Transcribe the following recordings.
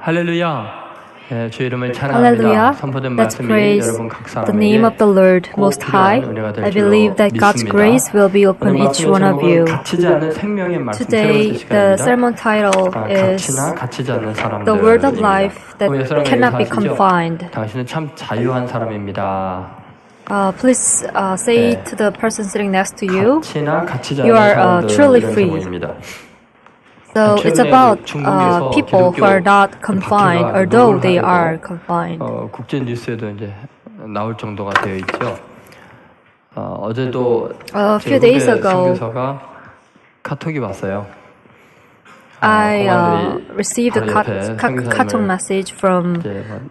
할렐루야. 예, 주의 이름을 Hallelujah. 찬양합니다. 선포된 Let's 말씀이 praise 여러분 각 the name of the Lord 꼭 Most High. 필요한 은혜가 될 I 줄로 believe that God's 믿습니다. grace will be upon 오늘 each 말씀의 one of 제목은 you. 갇히지 않는 생명의 말씀 세 Today, 번째 the 시간입니다. sermon title is 갇히나 갇히지 않는 사람들. The Word of Life that cannot be confined. 당신은 참 자유한 사람입니다. Please say to the person sitting next to you, 갇히나 갇히지 you 않는 are 사람들 truly 이런 free. 제목입니다. So it's about people who are not confined, although they are confined. 국제 뉴스에도 이제 나올 정도가 되어 있죠. 어제도 A few days ago, 선교사가 카톡이 왔어요. I received a 카톡 message from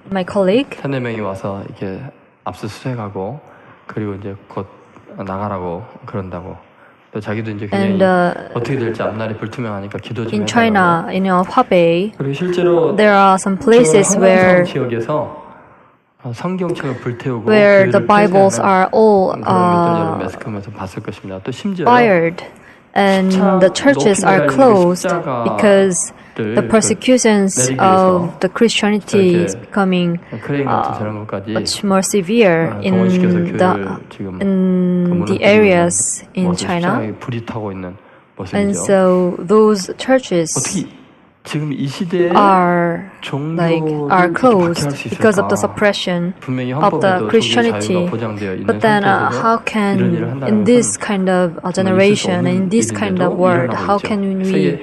my colleague. 3-4명이 와서 이렇게 압수수색하고 그리고 이제 곧 나가라고 그런다고. 또 자기도 이제 굉장히 어떻게 될지 앞날이 불투명하니까 기도 좀 in China, in Hubei, 그리고 실제로 there are some places where 지역에서 성경책을 불태우고 the Bibles are all 여러분 매스컴에서 봤을 것입니다. 또 심지어 fired, and the churches are closed because the persecutions of the Christianity is becoming much more severe in the areas in China. And so those churches are closed because of the suppression of the Christianity. But then how can, in this kind of generation, in this kind of world, how can we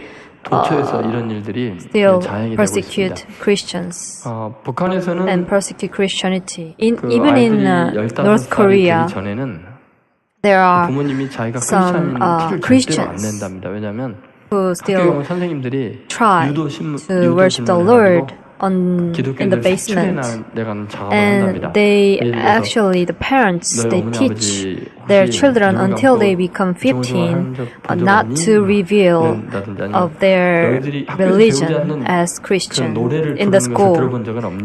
still persecute Christians and persecute Christianity? Even in North Korea, there are some Christians who still try to worship the Lord in the basement, and the parents, they teach their children until they become 15 not to reveal of their religion as Christian in the school.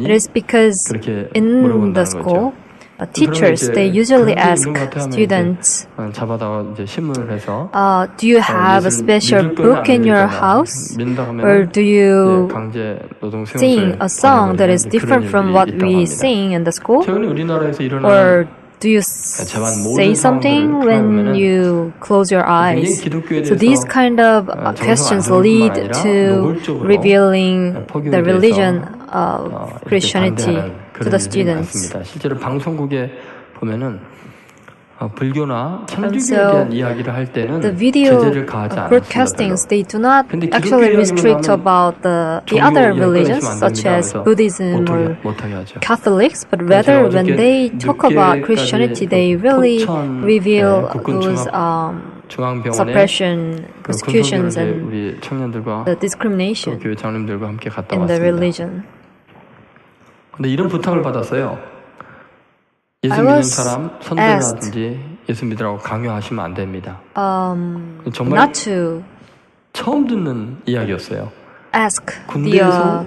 It is because in the school, teachers, they usually ask students, do you have a special book in your house? Or do you sing a song that is different from what we sing in the school? Or do you say something when you close your eyes? So these kind of questions lead to revealing the religion of Christianity to the students. 실제로 방송국에 보면은 불교나 천주교에 대한 이야기를 할 때는 the video 제재를 가하지 broadcastings, they do not actually restrict about the other religions such as Buddhism or Catholics, but rather when they talk about Christianity, they really reveal those suppression, persecutions, and the discrimination in the religion. 근데 이런 부탁을 받았어요. 예수 믿는 사람 선교라든지 예수 믿으라고 강요하시면 안 됩니다. 정말 not to 처음 듣는 이야기였어요. ask 군대에서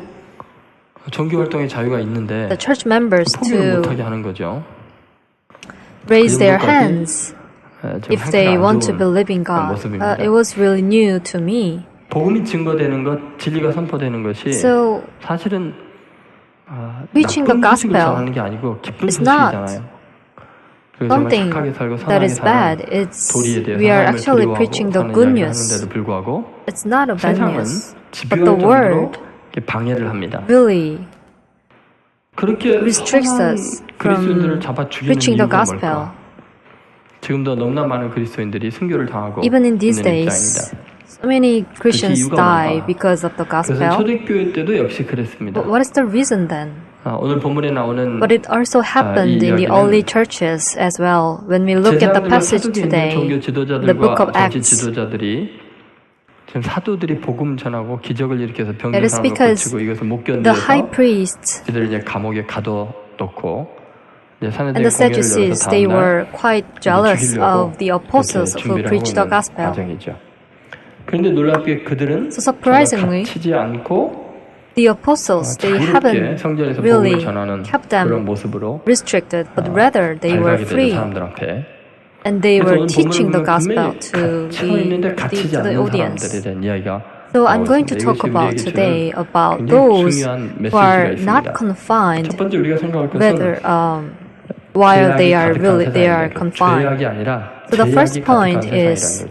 종교 활동의 자유가 있는데 the church members 포기를 못하게 하는 거죠. raise their hands if they want to believe in God. It was really new to me. 복음이 증거되는 것, 진리가 선포되는 것이 사실은 preaching the gospel is not something that is bad. We are actually preaching the good news. It's not a bad news, but the word really restricts us from preaching the gospel. 지금도 너무나 많은 그리스도인들이 순교를 당하고 even in these days, so many Christians die because of the gospel. 초대교회 때도 역시 그랬습니다. But what is the reason then? 오늘 본문에 나오는 But it also happened in the early churches as well. When we look at the passage today, the book of Acts, 지도자들이 지금 사도들이 복음 전하고 기적을 일으켜서 병든 it is 사람을 because 고치고 이것을 못 the high 견뎌서 priests 이들을 이제 감옥에 가둬놓고 and the Sadducees, they were quite jealous of the apostles who preached the gospel. 그런데 놀랍게 그들은 So surprisingly, 갇히지 않고 the apostles, they haven't really kept them restricted, but rather they were free. And they were teaching the gospel to the audience. So I'm going to talk about today about those who are not confined, 첫 번째 우리가 생각할 whether 것은 while they are confined. So the first point is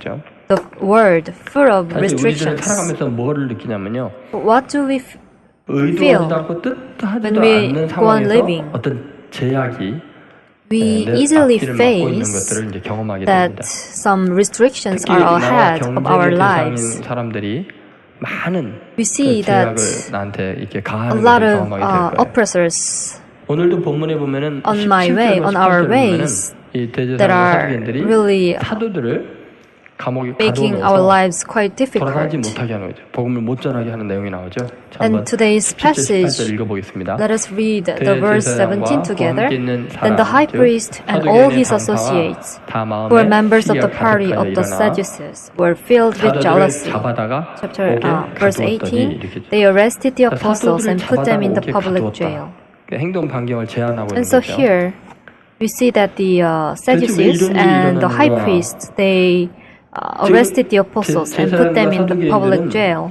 the word full of 사실 우리들은 restrictions. 살아가면서 뭐를 느끼냐면요. What do we feel 의도하지도 않고 뜻하지도 when we 않는 go on 상황에서 living? 어떤 제약이 We 내 easily 앞길을 막고 있는 face 것들을 이제 경험하게 that 됩니다. some restrictions 특히 are 나와 ahead of our 경쟁의 대상인 lives. 사람들이 많은 We see 그 제약을 that 나한테 이렇게 a 가하는 lot 것을 of 경험하게 될 거예요. oppressors 오늘도 본문에 보면은 on my way, 17절과 on our 18절에 보면은 ways 이 that 대제사장과 are 사두개인들이 really 사도들을 감옥에 making our 가둬놓아서 lives quite 돌아가지 difficult. 못하게 하는 거죠. 복음을 못 전하게 하는 내용이 나오죠. 자, And 한번 today's 17절, passage, 18절 읽어보겠습니다. let us read the verse 17 together. 있는 Then the high priest and all his associates, who were members of the party of the Sadducees, were filled with jealousy. Chapter verse 18, they arrested the apostles and put them in the public jail. 행동 반경을 제한하고 And 있는 so 거죠. here, we see that the Sadducees and the high priests, they arrested the apostles and put them in the public jail.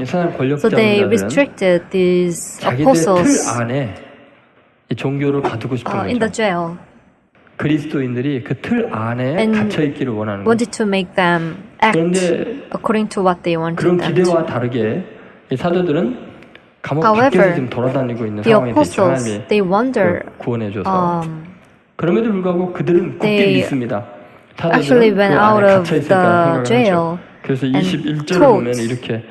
So they restricted these apostles 안에 이 종교를 가두고 싶은 in the 거죠. jail 그리스도인들이 그 틀 안에 and 갇혀 있기를 원하는 거죠. wanted to make them act 그런데 according to what they wanted 그런 them 기대와 to. 다르게 이 사도들은 감옥 However, 밖에서 지금 돌아다니고 있는 The 상황에 대해서 apostles, 하나님이 they wonder, 구원해줘서 그럼에도 불구하고 그들은 굳게 they 믿습니다. actually 사도들은 went 그 out 안에 of 갇혀 있으니까 the 생각을 jail 하죠. 그래서 and 21절을 taught 보면 이렇게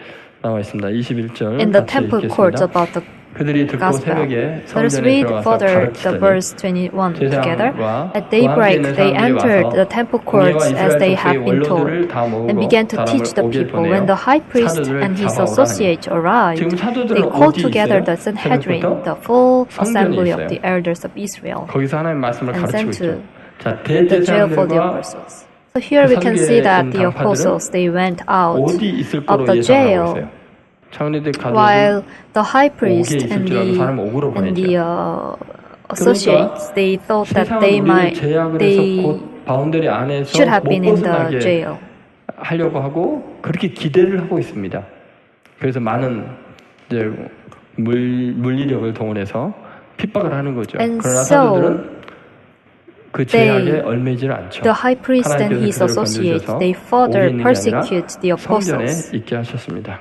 나와 있습니다. 21절 in the 같이 temple courts 읽겠습니다. about the 그들이 듣고 gospel. 새벽에 Let us 성전에 read 들어가서 further the 가르치더니 verse 21 together. 제사장과 At daybreak, 왕께 they 있는 entered 사람들이 the 와서 temple 공예와 courts as 이스라엘 they 족속의 had been told, 원로들을 다 모으고 and began to 사람을 teach the 오게 people. 보내요. When the high priest 사도들을 and his 잡아오라 하니. associates arrived, 지금 사도들은 they called 어디 together 있어요? the Sanhedrin, 새벽부터 the full 성전에 assembly of 있어요. the elders of Israel, 거기서 하나님 말씀을 and 가르치고 sent to 있죠. 자, the jail for the 대제사장들과 apostles. So here we can see that the apostles, they went out 어디 있을 of 거로 the 예상하고 jail, 있어요. 장로들 while 가족이 the high priest 옥에 있을 and 줄 알고 사람을 옥으로 the 보내죠. associates, they thought that 세상은 they 우리를 제약을 해서 they 곧 바운더리 안에서 should have 못 been in the 벗어나게 jail. 하려고 하고 그렇게 기대를 하고 있습니다. 그래서 많은 이제 물리력을 동원해서 핍박을 하는 거죠. And 그러나 so 사도들은 그 제약에 얼매지를 않죠. The high priest and his 하나님께서 그들을 associates, 건져주셔서 they 옥에 further 있는 게 아니라 persecute the 성전에 apostles. 있게 하셨습니다.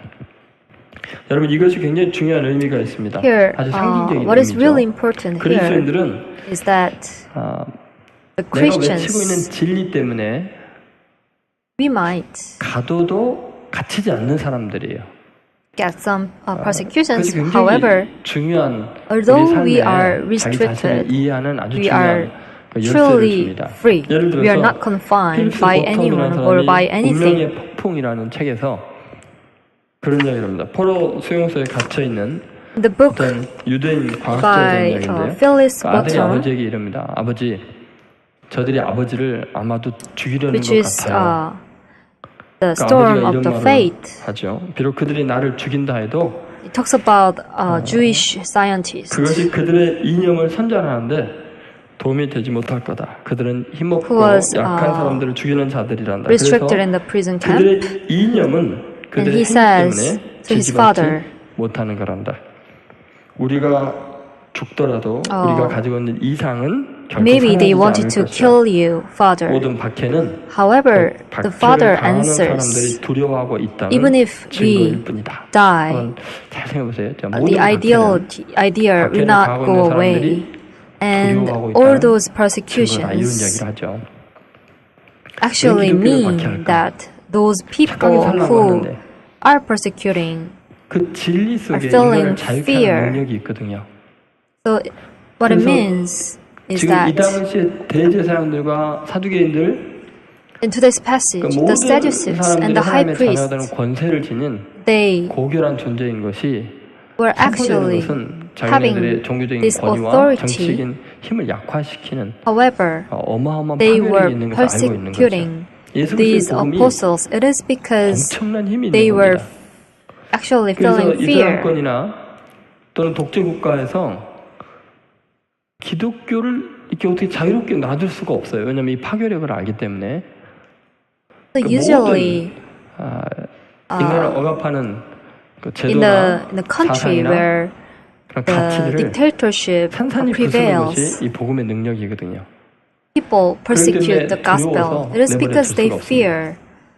여러분 이것이 굉장히 중요한 의미가 있습니다. Here, 아주 상징적인 what is 의미죠. really important here 그리스도인들은 is that the 내가 외치고 있는 Christians, 진리 때문에 we might 가둬도 갇히지 않는 사람들이에요. get some 그것이 persecutions. 굉장히 However, 중요한 although 우리 we are 삶에 자기 자신을 restricted, 이해하는 아주 we 중요한 are 열쇠를 truly 줍니다. free. 예를 We are 들어서 not confined 필립스 by 보통이라는 anyone or by 사람이 anything. 운명의 폭풍이라는 책에서 그런 이야기를 합니다. 포로 수용소에 갇혀 있는 The book 어떤 유대인 과학자에 by 대한 이야기인데요. Phyllis 그 아들이 Bottom, 아버지에게 이릅니다. 아버지, 저들이 아버지를 아마도 죽이려는 which 것 is 같아요. the 그러니까 storm 아버지가 of 이런 the 말을 fate. 하죠. 비록 그들이 나를 죽인다 해도 It talks about Jewish scientists 그것이 그들의 이념을 선전하는데 도움이 되지 못할 거다. 그들은 힘없고 who was 약한 사람들을 죽이는 자들이란다. restricted 그래서 in the prison camp. 그들의 이념은 그들의 he 행위 says 때문에 to his 지지받지 father, 못하는 거란다. 우리가 죽더라도 우리가 가지고 있는 이상은 결코 maybe they 사라지지 wanted 않을 to 것이다. kill you, father. 모든 박해는 However, the father 박해를 당하는 answers, 사람들이 두려워하고 있다는 even if 증거일 we 뿐이다. die, 한번 잘 생각해보세요. the idea will not go away. And all those persecutions actually mean that those people who are persecuting 그 진리 속에 feeling 인간을 자유케 fear. 하는 능력이 있거든요. So what it 그래서 means is 지금 이 that 당시에 대제사장들과 사두개인들 in today's passage, 그 the 모든 Sadducees and 사람들이 the high 하나님의 priests, 자녀되는 권세를 지닌 they 고결한 존재인 것이 were 선포되는 actually 것은 having 자기네들의 종교적인 this 권위와 authority. 정치적인 힘을 약화시키는 However, 어마어마한 they 파괴력이 were 있는 것을 알고 있는 거죠. persecuting 예수 these 그리스도의 복음이 apostles. It is because 엄청난 힘이 they 있는 were 겁니다. actually 그래서 feeling fear. 이슬람권이나 또는 독재 국가에서 기독교를 이렇게 어떻게 자유롭게 놔둘 수가 없어요. 왜냐하면 이 파괴력을 알기 때문에. So usually, 인간을 억압하는 그 in 제도나 the country 사상이나 where 그런 the 가치들을 dictatorship 산산이 부수는 prevails, 것이 이 복음의 능력이거든요. people persecute the gospel. 두려워서 It is 내버려 because 둘 they 수가 없습니다. fear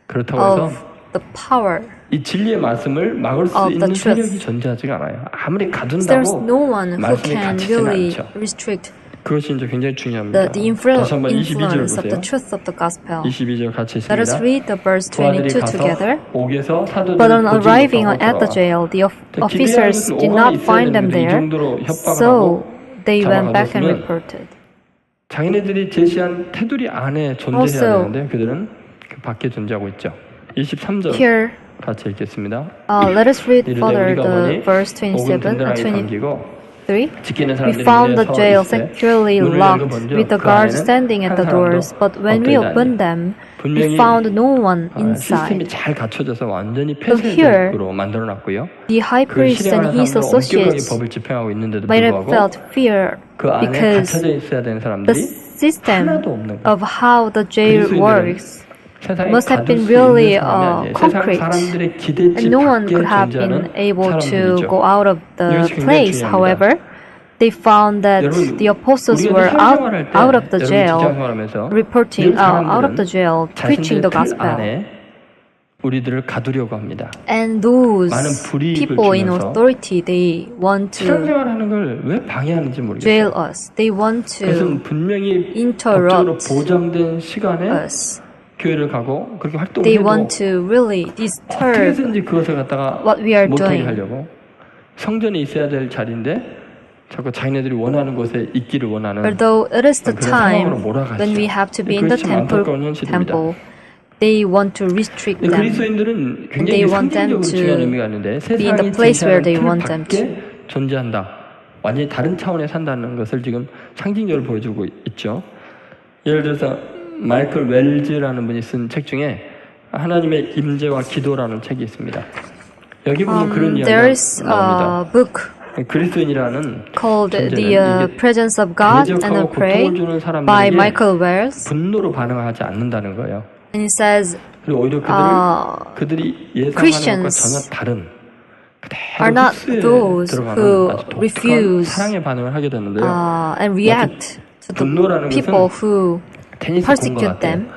그렇다고 of 해서 the power. 이 진리의 말씀을 막을 수 of the 있는 truth. 세력이 존재하지가 않아요. 아무리 There's 가둔다고 no one who 말씀이 can 갇히지는 really 않죠. restrict 그것이 이제 굉장히 중요합니다. the 다시 한번 22절 influence of the 보세요. truth of the gospel. 22절 같이 Let us 있습니다. read the verse 부하들이 22 가서 together. 옥에서 사도들을 But on 보지 arriving 못하고 at the 돌아와. jail, the officers 기대하는 did 오간에 not 있어야 find them 되는데 이 there, 정도로 협박을 so 하고 they went back and 잡아가뒀으면 reported. 자기네들이 제시한 테두리 안에 존재해야 Also, 되는데 그들은 그 밖에 존재하고 있죠. 23절 Here, 같이 읽겠습니다. let us read 이르되 further 우리가 the 보니 verse 옥은 27 and 든든하게 23. 잠기고 지키는 We 사람들이 found the 문에 서 jail 있으되 securely 문을 locked 열어본즉 with the 그 guards 안에는 standing at 한 the 사람도 doors, but when we 없더이다니. opened them, we 분명히 found no one 시스템이 inside. 잘 갖춰져서 완전히 here, 폐쇄적으로 만들어놨고요. The high 그 priest and 실행하는 his 사람들은 엄격하게 associates 법을 집행하고 있는데도 might have 불구하고 felt fear 그 안에 because 갇혀져 있어야 되는 the 사람들이 system 하나도 없는 거예요. of how the jail 그리스도인들은 works 세상에 must have 가둘 been 수 really 있는 사람이 아니에요. 세상 concrete, 사람들의 기대치 and no one 밖에 could have been 존재하는 able to 사람들이죠. go out of the 이것이 굉장히 place. 중요합니다. However, they found that 여러분, the apostles 우리가 were 사회생활할 때 out of the 여러분 jail, 직장생활하면서 reporting 이런 out of 사람들은 the jail, preaching the 자신들의 틀 gospel. 안에 우리들을 가두려고 합니다. And those 많은 불이익을 people in 주면서 authority, they want to 신앙생활하는 걸 왜 방해하는지 모르겠어요. jail us. They want to 그것은 분명히 법적으로 interrupt 보장된 시간에 us. 교회를 가고 그렇게 활동을 They 해도 want to really 어떻게 disturb 해서든지 그것을 갖다가 what we are 못하게 doing. 하려고 성전에 있어야 될 자리인데 자꾸 자기네들이 원하는 곳에 있기를 원하는 Although it is the 그런 time 상황으로 몰아가시죠. when we have to be in the 그것이 참 안타까운 현실입니다. temple, they want to restrict them. 그리스도인들은 굉장히 they want them 상징적으로 to 중요한 의미가 있는데 be in the 세상이 place where 제시하는 they 틀 want them 밖에 존재한다. 완전히 다른 차원에 산다는 것을 지금 상징적으로 보여주고 있죠. 예를 들어서 마이클 웰즈라는 분이 쓴 책 중에 하나님의 임재와 기도라는 책이 있습니다. 여기 보면 그런 There 이야기가 is 나옵니다. a book 그리스도인이라는 called 존재는 The 이게 Presence of God and 대적하고 I Pray 고통을 주는 by 사람들에게 Michael Wells. 분노로 반응하지 않는다는 거예요. And it says, 그리고 오히려 그들이 예상하는 것과 Christians 전혀 다른 are not those 들어가는 who 아주 독특한 refuse 사랑의 반응을 하게 되는데요. and react to the 분노라는 people 것은 who 테니스 공과 persecute 같아요. them,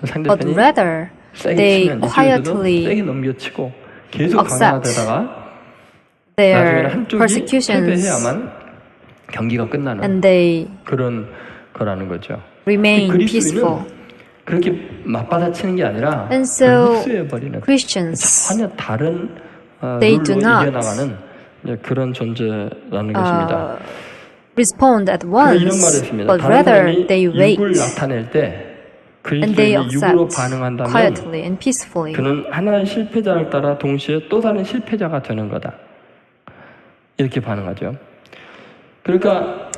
but 상대편이 rather 세게 they 치면 이쪽에서도 quietly 세게 넘겨치고 계속 accept 강화되다가 나중에는 their 한쪽이 persecutions 패배해야만 경기가 끝나는 and they 그런 거라는 거죠. remain 그리스도인은 peaceful. 그렇게 맞받아치는 게 아니라 And so 흡수해버리는 Christians, 전혀 다른 they 룰로 do not 이겨나가는 그런 존재라는 것입니다. respond at 이런 말을 once, 했습니다. but 다른 rather 사람이 they wait 육을 나타낼 때 and they 그리스도인이 육으로 accept 반응한다면 quietly and peacefully. 그는 하나의 실패자를 따라 동시에 또 다른 실패자가 되는 거다. 이렇게 반응하죠. 그러니까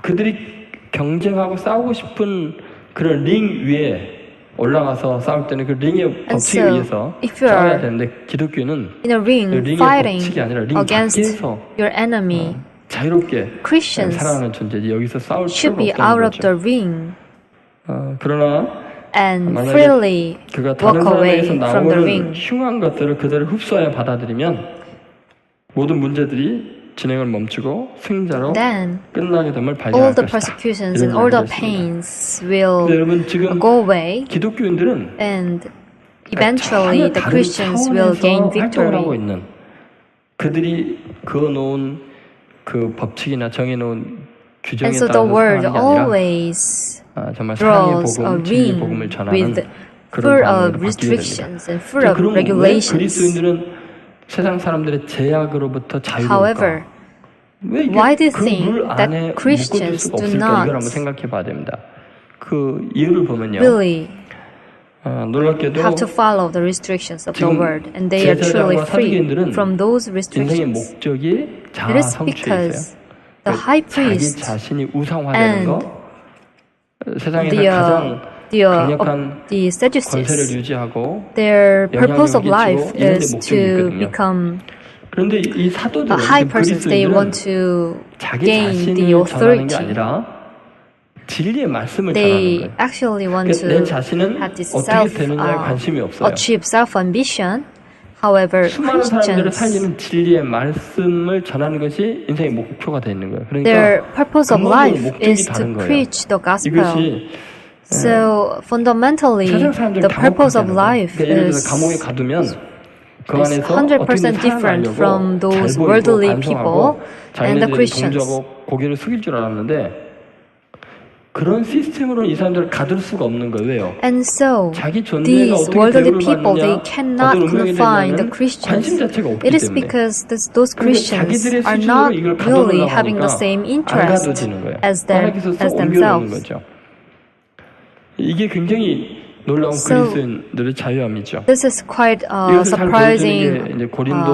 그들이 경쟁하고 싸우고 싶은 그런 링 위에 올라가서 싸울 때는 그 링의 법칙에 so, 의해서 if you 싸워야 are 되는데 기독교는 In a ring, 링의 fighting 법칙이 아니라 링 against 밖에서 your enemy, 자유롭게 Christians 살아가는 존재지 여기서 싸울 should 필요가 be 없다는 out of 거죠. the ring 그러나 and 만약에 freely 그가 다른 walk away 사람에게서 from the 나오는 ring. 흉한 것들을 그대로 흡수하여 받아들이면 모든 문제들이 진행을 멈추고 승자로 Then 끝나게 됨을 all 발견할 the 것이다. persecutions 이런 and all the 이야기를 했습니다. pains will 근데 여러분 지금 go away 기독교인들은 and eventually 전혀 the 다른 Christians will gain 차원에서 활동을 하고 victory. 있는 그들이 그어놓은 그 법칙이나 정해놓은 규정에 And so the 따라서 word 사는 게 아니라 always 정말 사랑의 draws a 복음, 진리의 ring 복음을 전하는 with 그런 full 방향으로 of 바뀌게 됩니다. restrictions and full of 그럼 왜 regulations. 그리스도인들은 세상 사람들의 제약으로부터 자유로울까? However, 왜 이게 why do you 그 think 룰 that 안에 묶어둘 Christians 수가 do 없을까? not 이걸 한번 생각해 봐야 됩니다. 그 이유를 보면요. really 놀랍게도 have to follow the restrictions of the 지금 word, and they are truly 제사장과 free 사두개인들은 from those 인생의 restrictions. 목적이 It is 자아 성취에 because 있어요. the high 자기 priest 자신이 우상화되는 and 거, 세상에서 the 가장 강력한 the 권세를 Sadducees, 유지하고 their purpose of 영향력을 life 끼치고 이런 데 is 목적이 to 있거든요. become 그런데 이 사도들은 high persons. They 그리스도인들은 want to 자기 gain the 자신을 전하는 게 authority. 아니라 진리의 말씀을 전하는 They 거예요. actually want 그러니까 내 to 자신은 have this 어떻게 되느냐에 관심이 없어요. achieve self-ambition, However, 수많은 사람들을 Christians, 살리는 진리의 말씀을 전하는 것이 인생의 목표가 되어 있는 거예요. their 그러니까 purpose of 근본적으로 life 목적이 is to 다른 거예요. preach the gospel. 이것이 So fundamentally, 세상 사람들을 the purpose of 감옥하게 하는 거예요. life 그러니까 예를 들어서 is 감옥에 가두면 그 안에서 100% 어떻게든 different 살아나려고 from 잘 those 보이고 worldly 반성하고 people and the 자기네들이 Christians. 동조하고 고개를 숙일 줄 알았는데 그런 시스템으로 이 사람들을 가둘 수가 없는 거예요. 왜요? And so, 자기 존재가 these 어떻게 worldly 대우를 people, they 받느냐, cannot 어떤 운명이 confine the 되냐는 Christians. 관심 자체가 없기 It is 때문에. because those 그러니까 Christians 자기들의 are 수준으로 not 이걸 really 가둬놓으려고 having the 하니까 same 안 interest 가둬지는 거예요. as 하나님께서 또 옮겨놓는 themselves. 거죠. 이게 굉장히 놀라운 So, 그리스도인들의 자유함이죠. This is quite 이것을 잘 보여주는 surprising 게 이제 고린도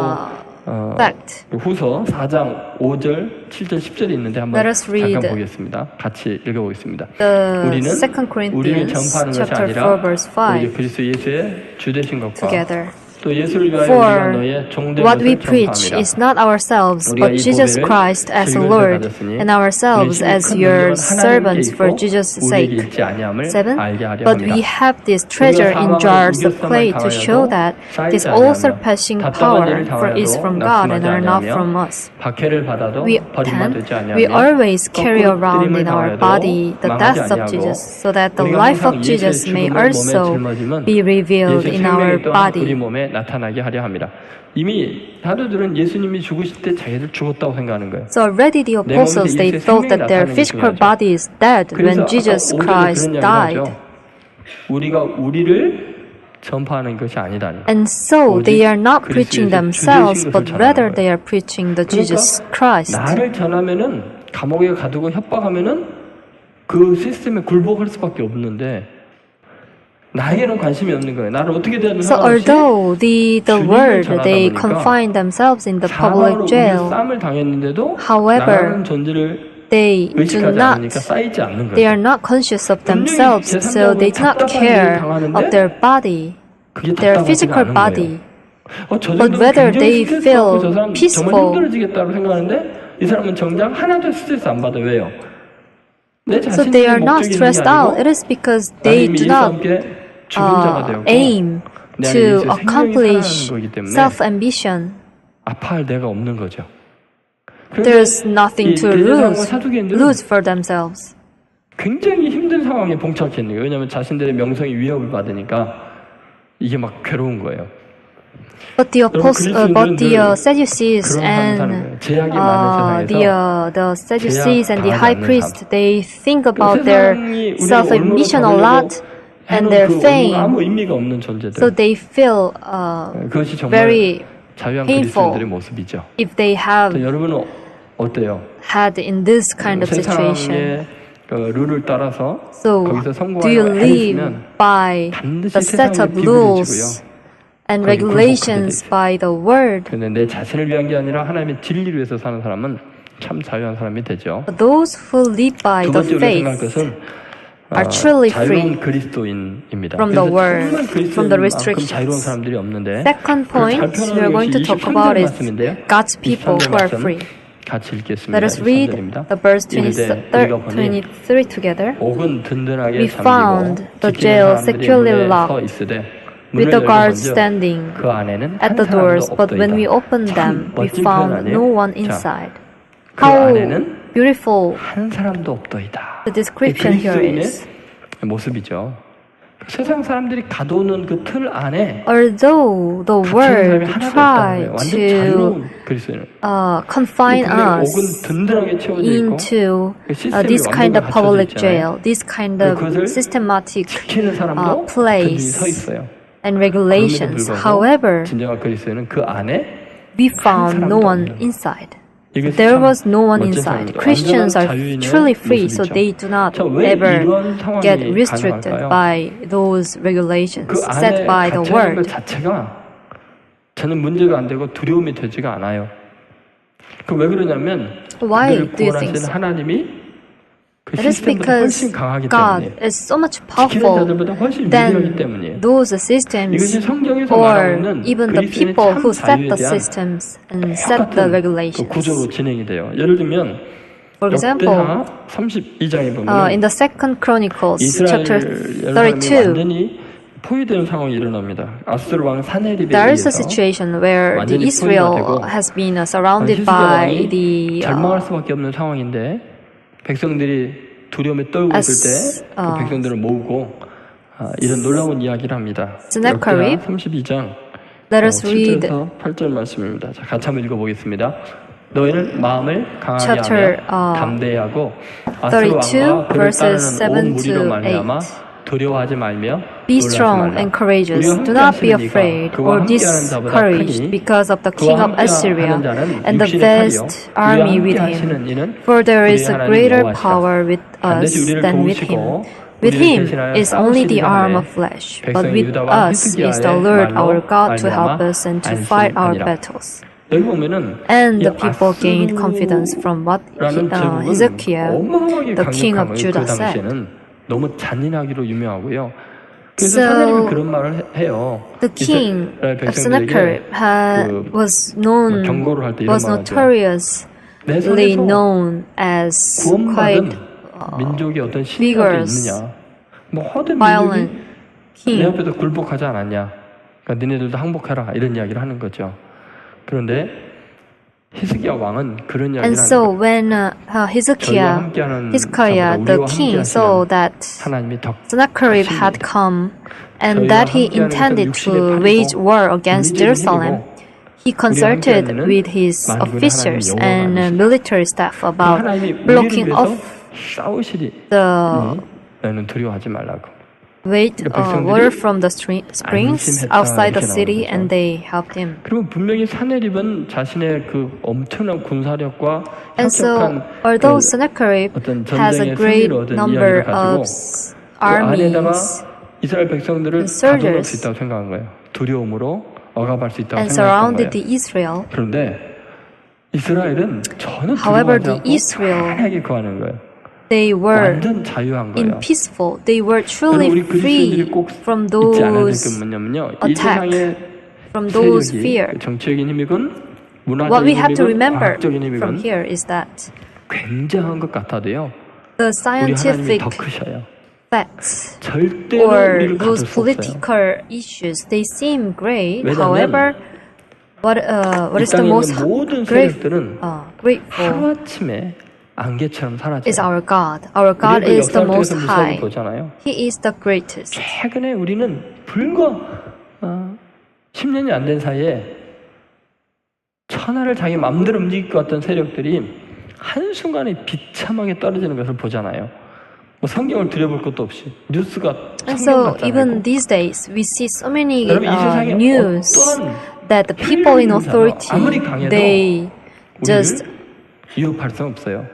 fact. 후서 4장 5절, 7절, 10절이 있는데 한번 Let us read 잠깐 보겠습니다. 같이 읽어보겠습니다. The 우리는 2 우리를 Corinthians 전파하는 것이 chapter 아니라 4 verse 오히려 5 그리스도 예수의 주되신 것과 together. 또 예수를 위하여 For 우리가 너의 종된 what we 것을 preach 전파함이라. is not ourselves, 우리가 but 이 Jesus 보배를 Christ as 즐거이 Lord, 가졌으니 and ourselves 우리 as 심히 큰 your 능력은 servants 하나님께 for 있고 Jesus' 우리에게 sake. 있지 아니함을 7. 알게 하려 But we 합니다. have this treasure in jars of clay to show that this all-surpassing power is from God and are not from us. 박해를 받아도 We 버림받지 always carry around in our body the death of Jesus, so that the life of Jesus may also be revealed in our 우리 body. 몸에 나타나게 하려 합니다. 이미 사도들은 예수님이 죽으실 때 자기들 죽었다고 생각하는 거예요. So already the apostles, they thought that their physical body is dead when Jesus Christ died. 우리가 우리를 전파하는 것이 아니다니. And so they are not preaching themselves, but rather they are preaching the Jesus Christ. 나를 전하면은 감옥에 가두고 협박하면은 그 시스템에 굴복할 수밖에 없는데 나에게는 관심이 없는 거예요. 나를 어떻게 대하든 So although the word they confine themselves in the public jail, 싸움을 당했는데도 however, 나라는 존재를 they do 의식하지 not, 않으니까 쌓이지 않는 거예요. they are not conscious of themselves, so they do not care of their body, their physical body, but whether they feel peaceful. 정말 힘들어지겠다고 생각하는데 이 사람은 정작 하나도 스트레스 안 받아. 왜요? So they are not stressed out. It is because they do not aim to accomplish self-ambition. 아파할 데가 없는 거죠. There's nothing to lose for themselves. 굉장히 힘든 상황에 봉착했네요. 왜냐하면 자신들의 명성이 위협을 받으니까 이게 막 괴로운 거예요. But the Sadducees and the Sadducees and the high priest, they think about their self-ambition a lot and their fame. 아무 의미가 없는 존재들. So they feel 그것이 정말 very 자유한 painful 그리스도인들의 모습이죠. if they have 여러분은 어때요? had in this kind of situation. 세상의 룰을 따라서 So 거기서 do you 성공하려고 live 애쓰면 by the set of rules and regulations by the word? 근데 내 자신을 위한 게 아니라 하나님의 진리를 위해서 사는 사람은 참 자유한 사람이 되죠. Those who live by 두 the 번째로 생각할 faith 것은 are truly free 자유로운 그리스도인입니다. from the world, from the 그리스도인만큼 자유로운 restrictions. 사람들이 없는데 Second point we are going to talk about is God's people who are free. 같이 읽겠습니다. Let us read 23절입니다. the verse 이르되 우리가 보니 23 together. 옥은 든든하게 We found 잠기고 the 지키는 jail 사람들이 securely 문에 서 locked 있으되 with 문을 the guards 열어본즉 standing 그 안에는 at the 한 doors, 사람도 but when we 없더이다. opened 참 them, we 멋진 표현 found 아니에요? no one 자, inside. 그 How 안에는 beautiful 한 사람도 없더이다. the description here 그리스도인의 is. 모습이죠. 세상 사람들이 가둬놓은 그 틀 안에 Although the 갇히는 world 사람이 하나도 없다는 tried 거예요. 완전 to 자유로운 그리스도인을. confine 옥은 us 든든하게 채워져 있고 into 시스템이 this kind of 완전히 public 갖춰져 jail, 있잖아요. this kind of 그것을 systematic 지키는 사람도 든든히 서 place 있어요. and 그럼에도 regulations. 불구하고 However, 진정한 그리스도인은 그 안에 we found no one inside. There was no one inside. Christians are truly free, so they do not ever get restricted by those regulations set by the 것 word. 자체가 저는 문제가 안 되고 두려움이 되지가 않아요. 그 왜 그러냐면 Why 그들을 do you think 구원하시는 so? 하나님이 그 It is 시스템보다 훨씬 because 강하기 God 때문에 is so much 지키는 powerful 자들보다 훨씬 위대하기 than 때문에 those systems 이것이 성경에서 or 말하는 even the 그리스도인의 people 참 who set 자유에 the 대한 systems and set the 똑같은 그 regulations. 구조로 진행이 돼요. 예를 들면 For example, 역대하 32장에 in 보면 the Second Chronicles 이스라엘 chapter 여러 사람이 32, 완전히 포위되는 상황이 일어납니다. 아수르 왕 사네립에 There is a 의해서 situation where the 완전히 Israel 포위가 되고 has been surrounded 히스기야 by 왕이 the 절망할 수밖에 없는 상황인데 백성들이 두려움에 떨고 있을 때 그 백성들을 모으고 이런 놀라운 이야기를 합니다. Sennacherib. 32장 Let us read 7절에서 8절 말씀입니다. 자, 같이 한번 읽어보겠습니다. 너희는 마음을 강하게 Chapter, 하며 담대하고 아수르 32 왕과 그를 verses 따르는 온 7 무리로 to 말미암아 8. 두려워하지 말며 Be 놀라지 strong 말라. and courageous. 우리와 Do not be 함께하시는 이가 afraid 그와 or 함께하는 자보다 discouraged 크니 because of the 그와 king of 함께하는 Assyria 자는 and the 육신의 vast 칼이요 army 우리와 with 함께하시는 him. 이는 For there is 우리의 a 하나님 greater 여호와시라. power with us 반드시 우리를 than with him. 도우시고 With 우리를 him 대신하여 is only the 싸우시리라 arm 하네. of flesh, but 백성이 with 유다와 us is the 히스기야의 Lord our 말로 God to help 말미암아 us and to fight our 안심하니라. battles. 여기 보면은 And 이 the people gained confidence from what 아수르라는 제국은 Hezekiah, 어마어마하게 the king 강력한 of 거예요. Judah, 그 said. 당시에는 너무 잔인하기로 유명하고요. 그래서 So, 하나님이 그런 말을 해요. The king 이스라엘 of Sennacherib was notoriously known as quite 민족이 어떤 신이라도 있느냐? 모든 violent 민족이 내 king. 앞에서 굴복하지 않았냐? 그러니까 니네들도 항복해라 이런 이야기를 하는 거죠. 그런데 히스기야 왕은 그런 이야기를 And so 하는 거예요. when Hezekiah, the king, saw that 하나님이 더 Sennacherib had come and that he intended to wage war against Jerusalem, he consulted with his officers and military staff about blocking off the 너는 두려워하지 말라고. water from the springs outside the city, and they helped him. 그리고 분명히 사네립은 자신의 그 엄청난 군사력과 And so, 혁혁한 although Sennacherib 어떤 has a 전쟁의 great 승리를 얻은 number 이야기를 가지고 of 그 안에다가 armies 이스라엘 백성들을 and 가둬놓을 수 soldiers 있다고 생각한 거예요. 두려움으로 억압할 수 있다고 and 생각한 surrounded 거예요. the Israel. 그런데 이스라엘은 전혀 However, 두려워하지 the 않고 Israel, 편하게 거하는 거예요. they were 완전 자유한 in 거예요. peaceful. They were 여러분, truly 우리 그리스도인들이 free 꼭 from 잊지 않아야 될 those 게 뭐냐면요. 이 attack, 세상의 from those 세력이 fear. 정치적인 힘이건 What we 문화적인 have to 힘이건 remember 과학적인 from 힘이건 here is that 굉장한 것 같아도요. the 우리 하나님이 scientific 더 크셔요. facts 절대로 or 우리를 가둘 those 수 없어요. political issues, they seem great. 왜냐하면 However, what 이 is the 땅에 most 있는 모든 great, 세력들은 grateful 하루아침에 안개처럼 사라져요. is our God. Our God 우리가 is the 역사를 most 통해서 무서움을 high. 보잖아요. He is the greatest. 최근에 우리는 불과 10년이 안 된 사이에 천하를 자기 마음대로 움직일 것 같던 세력들이 한순간에 비참하게 떨어지는 것을 보잖아요. 뭐 성경을 들여볼 것도 없이 뉴스가 And 성경 so 같잖아요. even these days, we see so many 여러분, 이 세상에 news 어떤 that the people in authority, 아무리 강해도 they just 위협할 수 없어요.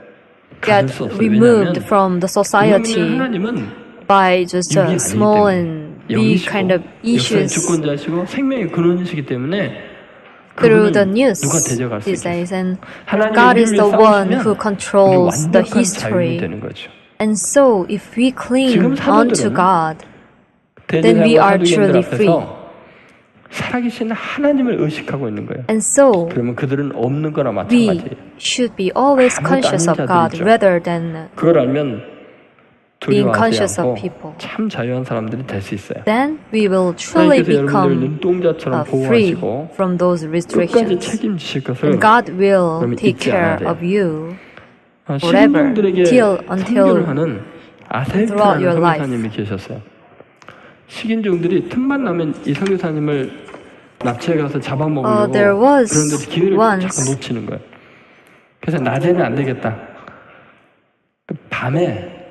get 수 없어요. removed 왜냐하면 from the society 하나님은 by just 육이 아니기 small 때문에. and big kind of 역사의 issues 주권자시고 생명의 근원이시기 때문에 through 그분은 the news 누가 대적할 수 these 있겠어요? days. And 하나님이 God is 우리를 the one 싸우시면 who controls 우리 the 완벽한 자유인이 history. 되는 거죠. And so if we cling 지금 onto 사도들은 God, then we 대제사장과 are 사도인들 truly free. 앞에서 살아계신 하나님을 의식하고 있는 거예요. And so 그러면 그들은 없는 거나 we 마찬가지예요. should be always 아무것도 conscious 아닌 of God 자들이죠. rather than 그걸 알면 being 두려워하지 conscious 않고 of people. 참 자유한 사람들이 될 수 있어요. Then we will truly 하나님께서 여러분들을 become 눈동자처럼 free 보호하시고 from those 끝까지 restrictions. 책임지실 것을 And God will 여러분 take 잊지 않아야 care 돼요. of you 시민들에게 until 선교를 하는 throughout your 아셀프라는 life. 선교사님이 계셨어요. 식인종들이 틈만 나면 이 선교사님을 납치해 가서 잡아먹으려고 there was 그런데 기회를 once- 자꾸 놓치는 거예요. 그래서 낮에는 안 되겠다. 밤에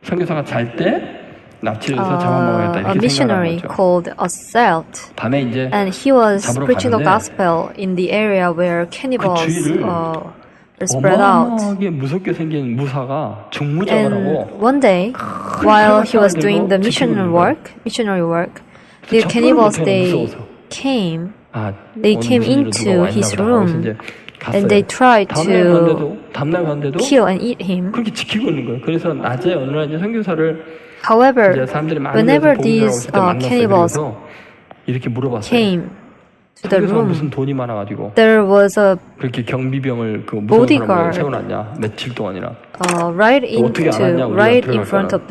선교사가 잘 때 납치해서 잡아먹어야겠다 a 이렇게 missionary 생각한 거죠. called Asselt, 밤에 이제 and he was 잡으러 preaching the 가는데 gospel in the area where cannibals 주위를 were spread out. 어마어마하게 무섭게 생긴 무사가 중무장을 And 하고 one day, while he was doing the missionary work, the cannibals they came into his room and they tried to 다음날 갔는데도 kill and eat him. 그렇게 지키고 있는 거예요. 그래서 낮에 어느 날 이제 선교사를 However, 이제 사람들이 많은 whenever 데서 these 봉사하고 있을 때 만났어요. cannibals 그래서 이렇게 물어봤어요. came to the 무슨 room, 돈이 많아가지고 there was a 그렇게 경비병을 그 무서운 사람을 bodyguard 세워놨냐 며칠 동안이나. right 어떻게 알았냐, 우리가 right 들어갈 in front of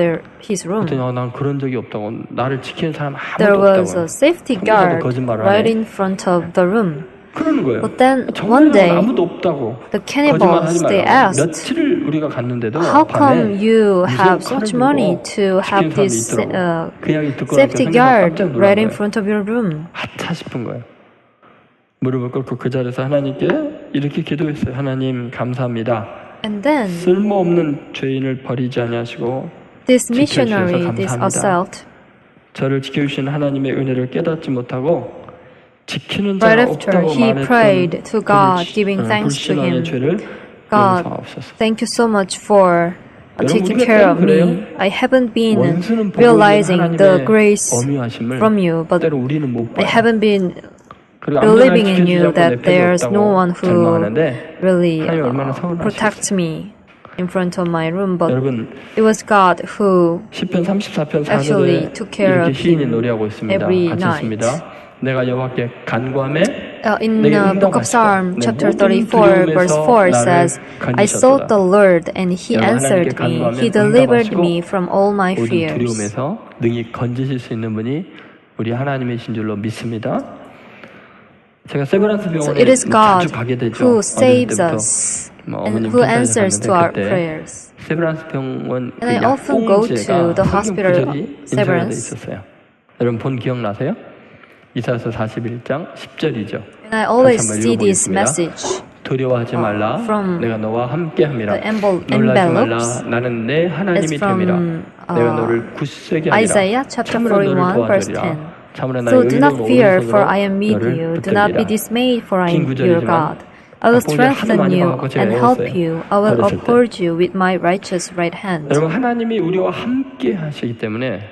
his room. 그랬더니 난 그런 적이 없다고. 나를 지키는 사람 There 아무도 was 없다고. a safety guard right in front of the room. 그러는 거예요. But then 정말 one day, 아무도 없다고. the cannibals, they asked, 며칠을 우리가 갔는데도 how come 밤에 you have 무슨 such 칼을 money 들고 to have 지키는 this 사람이 있더라고. 그 이야기 듣고 safety 나니까 guard 깜짝 놀란 right in 거예요. front of your room? 아차 싶은 거예요. 무릎을 꿇고 그 자리에서 하나님께 이렇게 기도했어요. 하나님 감사합니다. And then 쓸모없는 죄인을 버리지 아니하시고 this 지켜주셔서 missionary, this 감사합니다. assault, 저를 지켜주신 하나님의 은혜를 깨닫지 못하고 지키는 right 자가 after 없다고 he prayed 말했던 to God, giving thanks to 불신앙의 him, 죄를 God, 용서하옵소서. thank you so much for taking 우리가 care of 그래요. me. I haven't been 원수는 보고 realizing the 하나님의 grace 어미하심을 from you, but 때로 우리는 못 I 봐요. haven't been 그리고 believing in 지켜주지 you 않고 내 that 편이 there's 없다고 no one who 절망하는데 really 하나님 얼마나 서운하시겠어요. protects me in front of my room, but 여러분 it was God who 시편 34편 4절에 actually took care 이렇게 of 시인이 him 노래하고 있습니다. every 같이 night. 있습니다. 내가 여호와께 간구하매 in 내게 the book of 응답하시고 Psalm, 내 chapter 모든 34, verse 두려움에서 4 나를 says, I sought the Lord, and He 여러분, answered 하나님께 me. 간구하면 He delivered 응답하시고 me from all my 모든 fears. 두려움에서 능히 건지실 수 있는 분이 우리 하나님이신 줄로 믿습니다. 제가 세브란스 So 병원에 it is God 자주 가게 되죠. who 어릴 saves 때부터 us 어머님 and who 편찮으셔서 answers to our 갔는데 그때 prayers. 세브란스 병원 그 And I often go to 약봉지가 the hospital 성경 구절이 인쇄가 돼 Severance. 있었어요. 여러분 본 기억나세요? 이사야서 41장 10절이죠. And I always 다시 한번 see this 읽어보겠습니다. message. 두려워하지 말라. from 내가 너와 함께함이라. the 놀라지 envelopes. 말라. 나는 내 하나님이 It's from, 됨이라. 내가 너를 굳세게 하리라. Isaiah chapter 참으로 너를 41, verse 도와주리라. 10. 참으로 나의 So do not 의로운 fear, 오른손으로 for I am with 너를 you. Do not be 붙들리라. dismayed, for I 긴 am your 구절이지만 God. I will 약봉지를 하도 strengthen 많이 you 봐갖고 제가 and help 외웠어요. you. I will 어렸을 때. uphold you with my righteous right hand. 여러분 하나님이 우리와 함께 하시기 때문에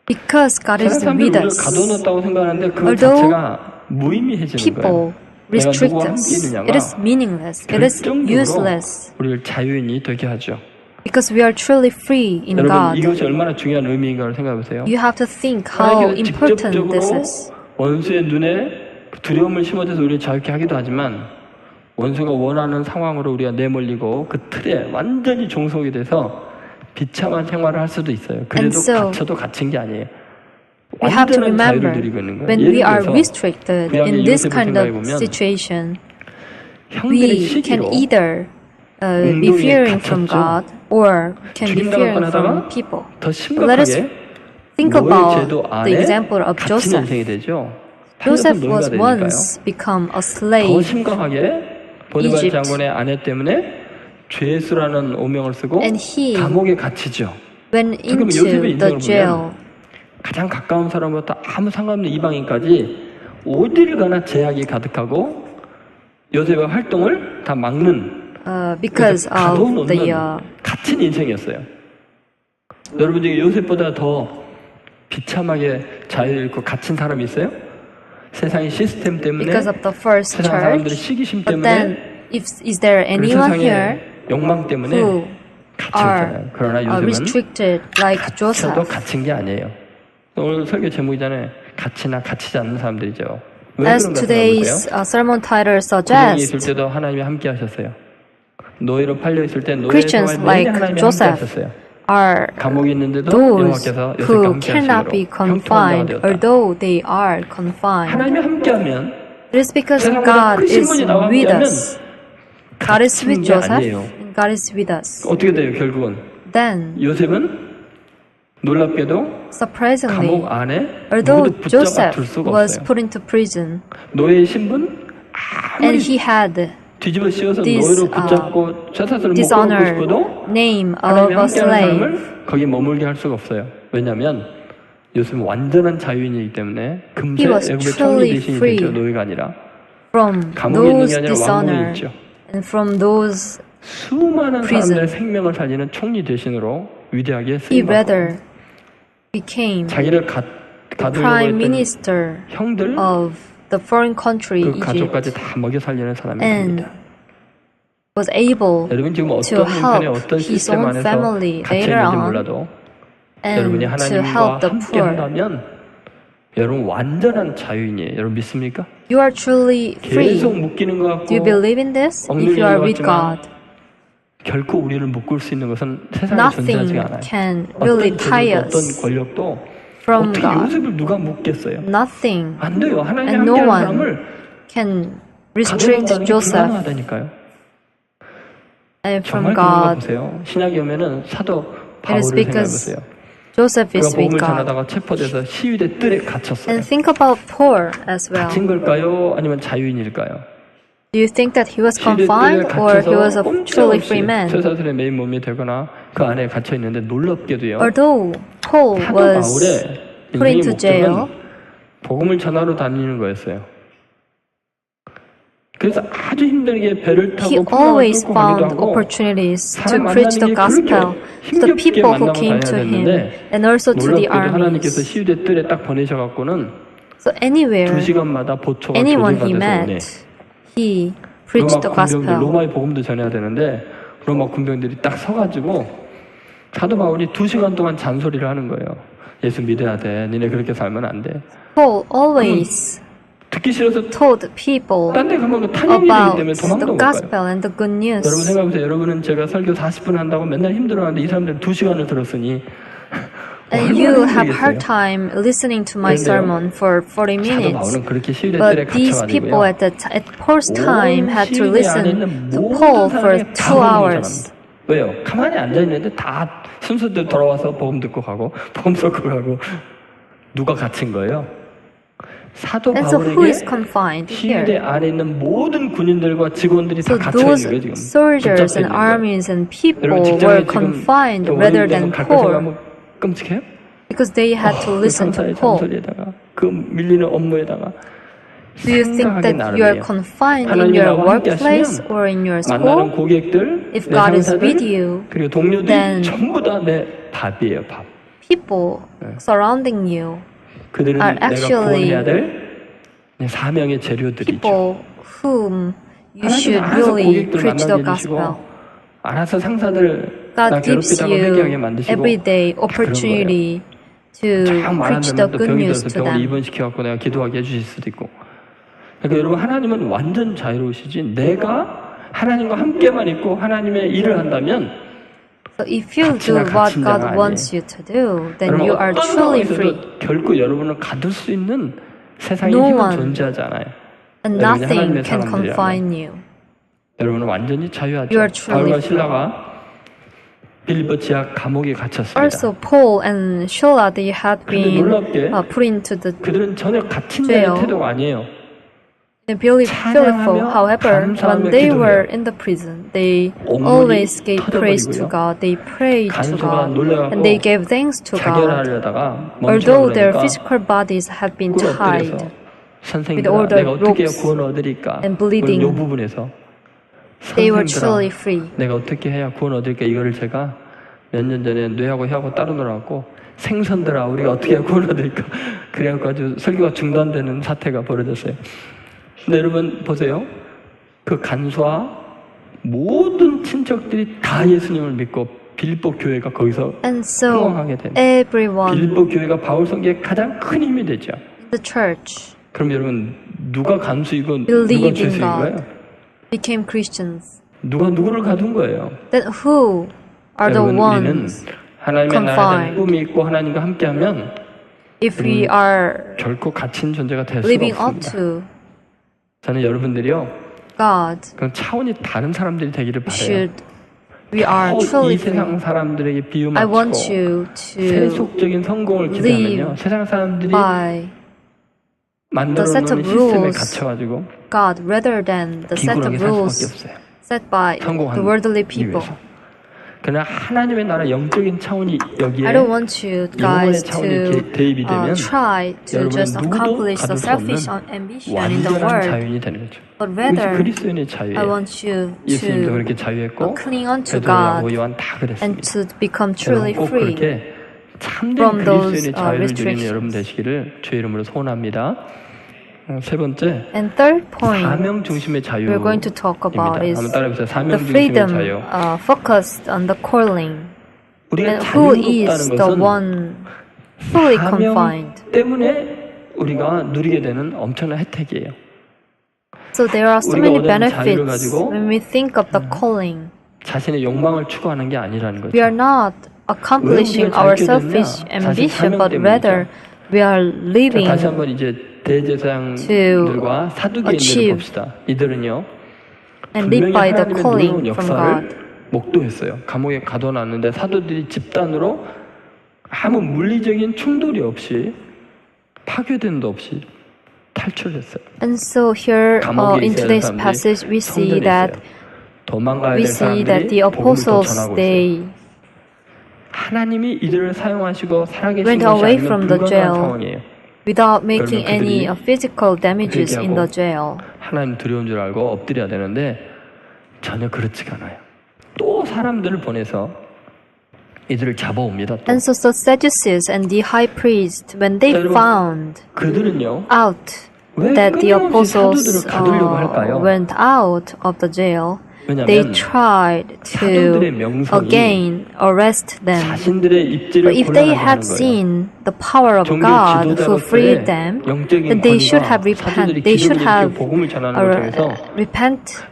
Because God is 세상 사람들이 with 우리를 us, 가둬놓았다고 생각하는데 그 Although 자체가 무의미해지는 거예요. people 내가 restrict 누구와 함께 us. 있느냐가 It is meaningless. It is 결정적으로 useless. 우리를 자유인이 되게 하죠. Because we are truly free in 여러분 God. 이것이 얼마나 중요한 의미인가를 생각해보세요. You have to think how 하나님께서 important this 직접적으로 is. 원수의 눈에 두려움을 심어줘서 우리를 자유케 하기도 하지만 원수가 원하는 상황으로 우리가 내몰리고 그 틀에 완전히 종속이 돼서 비참한 생활을 할 수도 있어요. 그래도 And so, 갇혀도 갇힌 게 아니에요. We have to 완전한 자유를 remember 누리고 있는 거예요. when 예를 we are 들어서 restricted 구약의 in this 요셉을 kind of 생각해보면 situation, 형들의 we can 시기로 either be 운동에 fearing from 갇혔죠. God or can be 죽임당할 fearing 뻔하다가 from people. 더 Let us 심각하게 think 노예 about 제도 the 안에 example of 갇힌 Joseph. 인생이 되죠. Joseph 노예가 was 되니까요. once become a 더 slave. 심각하게 보디발 Egypt. 장군의 아내 때문에 죄수라는 오명을 쓰고 And he 감옥에 갇히죠. went 지금 요셉의 into 인생을 the jail. 보면 가장 가까운 사람부터 아무 상관없는 이방인까지 어디를 가나 제약이 가득하고 요셉의 활동을 다 막는 Because 가둬놓는 of the 갇힌 인생이었어요. 여러분 중에 요셉보다 더 비참하게 자유있고 갇힌 사람이 있어요? 세상의 시스템 때문에 because of the first 세상 사람들의 church. 시기심 But then, 때문에 is there 그리고 anyone here 세상의 욕망 때문에 who are 갇혔잖아요. 그러나 요셉은 restricted like 갇혀도 Joseph? 갇힌 게 아니에요. 오늘 설교 제목이잖아요. 갇히나 갇히지 않는 사람들이죠. 왜 As 그런가 today's 생각해보세요. sermon title 구덩이에 있을 suggests, 때도 하나님이 함께 하셨어요. 노예로 팔려 있을 때 노예 Christians 생활 내내 like 하나님이 함께 Joseph 하셨어요. are 감옥에 있는데도 those 여호와께서 요셉과 who 함께 cannot be 하심으로 형통한 자가 confined, 되었다. although they are confined. 하나님이 함께하면 It is because 세상보다 God 크신 is 분이 나와 with 함께하면 us. God is 갇힌 with 게 Joseph, 아니에요. and God is with us. 어떻게 돼요 결국은? Then, 요셉은 놀랍게도 surprisingly, 감옥 안에 although 누구도 붙잡아 Joseph 둘 수가 was 없어요. put into prison, 노예의 신분 and 아무리 he had 뒤집어 씌워서 this, 노예로 붙잡고 쇠사슬을 묶어놓고 dishonor 싶어도 name 하나님이 of a 함께하는 slave. 사람을 거기 머물게 할 수가 없어요. 왜냐하면 요셉은 완전한 자유인이기 때문에 금세 He was 애굽의 truly 총리 대신이 free 되죠. 노예가 아니라 from 감옥에 있는 게 those 아니라 왕궁에 dishonor 있죠. and from those 수많은 prison. 사람들의 생명을 살리는 총리 대신으로 위대하게 he 쓰임받고 rather became 자기를 가두려고 prime 했던 minister 형들 of the foreign country 그 Egypt 가족까지 다 먹여 살리는 사람이 and 됩니다. was able 여러분 지금 to 어떤 형편의 help 어떤 his 시스템 own 안에서 family 갇혀 later 있는지 on 몰라도 and 여러분이 to 하나님과 help the 함께 poor. 한다면 여러분 완전한 자유인이에요. 여러분 믿습니까? You are truly free. 계속 묶이는 것 같고 Do you believe in this? If you are with God, 결코 우리를 묶을 수 있는 것은 세상에 존재하지 않아요. can really tie 어떤 us 권력도 from 어떻게 God. 요셉을 누가 묶겠어요? Nothing 안 돼요. 하나님 and no 함께하는 one 사람을 can restrict 가둬놓는다는 게 Joseph 불가능하다니까요. and from 정말 그런가 God. 보세요. 신약에 오면은 사도 It is 바울을 because 생각해보세요. Joseph is 그가 with 복음을 God. 전하다가 체포돼서 시위대 뜰에 갇혔어요. And think about Paul as well. 갇힌 걸까요? 아니면 자유인일까요? Do you think that he was 시위대 뜰에 confined or he was a truly 꼼짝없이 free man? 쇠사슬의 메인 몸이 되거나 그 안에 갇혀 있는데 놀랍게도요. Although Paul 사도 was 바울의 put 인생의 into jail, 목적은 복음을 전하러 다니는 거였어요. 그래서 아주 힘들게 배를 he 타고 always 뚫고 가기도 found 하고 opportunities to 사람 preach the 만나는 게 gospel 그렇게 to the 힘겹게 people who 만나고 came 다녀야 to him 됐는데 and also to the 놀랍게도 하나님께서 armies. 시위대 뜰에 딱 보내셔갖고는 So anywhere, 2시간마다 보초가 anyone 교제가 he 돼서 오네. met, he preached the 로마 군병들, gospel. 로마의 복음도 전해야 되는데 로마 군병들이 딱 서가지고 사도 바울이 2시간 동안 잔소리를 하는 거예요. 예수 믿어야 돼. 니네 그렇게 살면 안 돼. Paul always 듣기 싫어서 told people 딴 데 가면 탄핵이 되기 about 때문에 도망도 the 못 가요. gospel and the good news. 여러분 생각해보세요. 여러분은 제가 설교 40분 한다고 맨날 힘들어하는데 이 사람들은 2시간을 들었으니 And you have hard time listening to my sermon for 40 사도 minutes. 바울은 그렇게 시위대 뜰에 But these people 갇혀가지고요. at Paul's time had to 시위대 안에 listen 있는 to 모든 Paul for 사람이 2 다 복음을 hours. 전합니다. 왜요? 가만히 앉아있는데 다 순서대로 돌아와서 복음 듣고 가고 복음 듣고 가고 누가 갇힌 거예요? 사도 And so who is 바울에게 confined 시위대 here? 안에 있는 모든 군인들과 직원들이 So 다 갇혀 있는 those 거예요 지금. soldiers and 붙잡혀 있는 거예요. armies and people 여러분 직장에 were 지금 confined 또 rather 원인이 than 가까이 Paul 생각하면 끔찍해요? because they had to listen to 상사의 Paul. 잔소리에다가 그 밀리는 업무에다가 Do you think 생각하기 that you are 나름이에요. confined in 하나님이 your 나와 함께 workplace 하시면 or in your 만나는 school? 고객들, If 내 God is 상사들, with you, 그리고 동료들이 then 전부 다 내 밥이에요, 밥. People surrounding you 그들은 are 내가 actually 구원해야 될 내 사명의 재료들이죠. people whom you 하나님은 should 알아서 really 고객들 preach 만나게 the 해주시고 gospel. 알아서 상사들 나 God gives 괴롭히다가 회개하게 you 만드시고 everyday 다 그런 거예요. opportunity to 참 preach the 말하면 또 good 병이 news 들어서 to 병원에 them. 입원시켜갖고 내가 기도하게 해주실 수도 있고. 그러니까 여러분 하나님은 완전 자유로우시지 내가 하나님과 함께만 있고 하나님의 일을 한다면 So if you do 갇히나 what 갇힌 자가 God wants you to do, then 여러분 you are 어떤 truly 상황에서도 free. 결코 여러분을 가둘 수 있는 세상의 No 힘은 one 존재하지 않아요. And 여러분이 nothing 하나님의 can 사람들이라면 confine you. 여러분은 완전히 You 자유하죠. are truly 바울과 free. 실라가 빌립보 지하 감옥에 갇혔습니다. Also, Paul and Sheila, they had 근데 been 놀랍게 put into the 그들은 전혀 갇힌 jail. 자의 태도가 아니에요. Philip. 찬양하며 However, 감사하며 when they 기도해요. were in the prison, they 온몸이 always gave praise to 터져버리고요. God. They prayed to 간수가 God, 놀라갖고 and they gave thanks to God. 자결하려다가 Although their 멈춰버리니까 physical bodies had been 꿇어뜨려서 tied, 선생님들아 all the 내가 어떻게 ropes 구원 얻으리까 and bleeding, 이 부분에서 they were truly 선생님들아 free. 내가 어떻게 해야 구원 얻을까 이거를 제가 몇 년 전에 뇌하고 혀하고 따로 놀았고 생선들아 우리가 어떻게 해야 구원 얻을까 그래갖고 아주 설교가 중단되는 사태가 벌어졌어요. 근데 여러분 보세요. 그 간수와 모든 친척들이 다 예수님을 믿고 빌립보 교회가 거기서 And so 흥왕하게 됩니다. everyone 빌립보 교회가 바울 선교의 가장 큰 힘이 되죠. in the church 그럼 여러분 누가 간수이고 누가 believed in 죄수인 God, 거예요? became Christians. 누가 누구를 가둔 거예요? Then who are the 여러분 우리는 ones 하나님의 나라에 대한 confined? 꿈이 있고 하나님과 함께하면 If we are 결코 갇힌 존재가 될 수가 living up 없습니다. to 저는 여러분들이요 God, 그럼 차원이 다른 사람들이 되기를 바라요. we are 이 truly 세상 free. 사람들에게 비유 I want 맞추고 you to 세속적인 성공을 기대하면요 live 세상 사람들이 by 만들어 the set 놓은 of 시스템에 rules 갇혀가지고 God rather than the set 비굴하게 of 살 수밖에 rules 없어요. set by 성공하기 the worldly people. 위해서. 그러나 하나님의 나라 영적인 차원이 여기에 I don't want you 영혼의 guys 차원이 to 대입이 되면 try to 여러분은 just 누구도 accomplish the 가둘 수 selfish 없는 ambition in the 완전한 world, 자유인이 되는 거죠. but 그것이 rather 그리스도인의 자유예요. I want you 예수님도 to 그렇게 자유했고 cling on to 베드로, 야고, God 요한 다 and 그랬습니다. to become truly 여러분 꼭 free. 그렇게 참된 from those, 그리스도인의 자유를 누리는 restrictions. 여러분 되시기를 주의 이름으로 소원합니다. 세 번째 And third point 사명 중심의 we're going to talk about 자유입니다. is 한번 따라해보세요. the 사명 중심의 freedom 자유. focused on the calling. 우리가 And who is 자유롭다는 the 것은 one fully 사명 confined? 때문에 우리가 누리게 되는 엄청난 혜택이에요. So there are so many 우리가 얻은 자유를 benefits 가지고 when we think of the calling. 자신의 욕망을 추구하는 게 아니라는 거죠. We are not accomplishing our selfish ambition, but rather we are living 다시 한번 이제 대제사장들과 사두개인들을 봅시다. 이들은요 and live by the 하나님의 calling 놀라운 from 역사를 God. 목도했어요. 감옥에 가둬놨는데 사도들이 집단으로 아무 물리적인 충돌이 없이 파괴됨도 없이 탈출했어요. And so here in today's passage we see that the apostles they 하나님이 이들을 사용하시고 살아계신 went 것이 away 아니면 from the 불가능한 jail 상황이에요. without making any physical damages in the jail. 하나님 두려운 줄 알고 엎드려야 되는데 전혀 그렇지가 않아요. 또 사람들을 보내서 이들을 잡아옵니다. 또. And so the Sadducees and the high priest, when they found 그들은요, out that the apostles 가두려고 할까요? went out of the jail, they 왜냐하면 tried to 사도들의 명성이 again arrest them. 자신들의 입지를 But if they 곤란하게 had 하는 거예요. seen the power of 종교 God who freed 지도자로서의 them, 영적인 then they should 권위가 have 사도들이 they should 기적을 have 일으켜 복음을 전하는 걸 통해서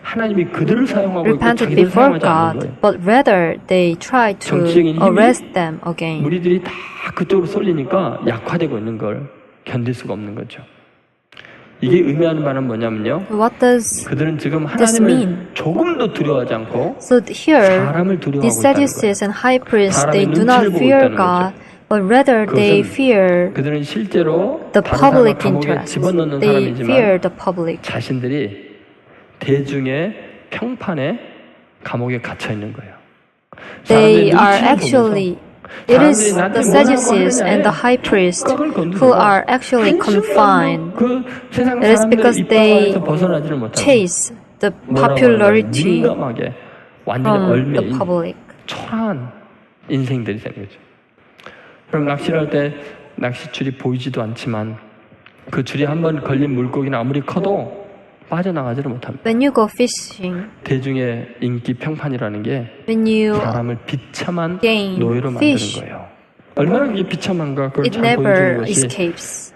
하나님이 그들을 사용하고 있고 repented 자기를 before 사용하지 않는 God, 거예요. but rather they tried to 정치적인 힘이 arrest them again. 무리들이 다 그쪽으로 쏠리니까 약화되고 있는 걸 견딜 수가 없는 거죠. 이게 의미하는 바는 뭐냐면요. What does 그들은 지금 this 하나님을 mean? 조금도 두려워하지 않고 So here, 사람을 the 두려워하고 있다는 Sadducees 거예요. and high priests, 사람의 they do 눈치를 not 보고 fear 있다는 God, 거죠. but rather they 그것은 fear 그들은 실제로 the 다른 사람을 public 감옥에 interest. 집어넣는 They fear 사람이지만 the public. 자신들이 대중의 평판에 감옥에 갇혀 있는 거예요. They 사람들의 are 눈치를 actually, 보면서 it is 사람들이 나한테 the 뭐라고 Sadducees 하느냐에 and the high priests 촉각을 건드려서 who are actually confined. 그 세상 It is because 사람들의 they 입방에서 벗어나지를 못하고 chase the 뭐라고 popularity 하냐면 민감하게 완전히 from the 얼매인 public. 초라한 인생들이 되는 거죠. 그럼 낚시를 할 때 낚싯줄이 보이지도 않지만 그 줄이 한번 걸린 물고기는 아무리 커도 빠져나가지를 못합니다. When you go fishing, 대중의 인기 평판이라는 게 when you 사람을 비참한 gain 노예로 만드는 fish, 거예요. 얼마나 이게 비참한가 그걸 it 잘 never 보여주는 것이 escapes.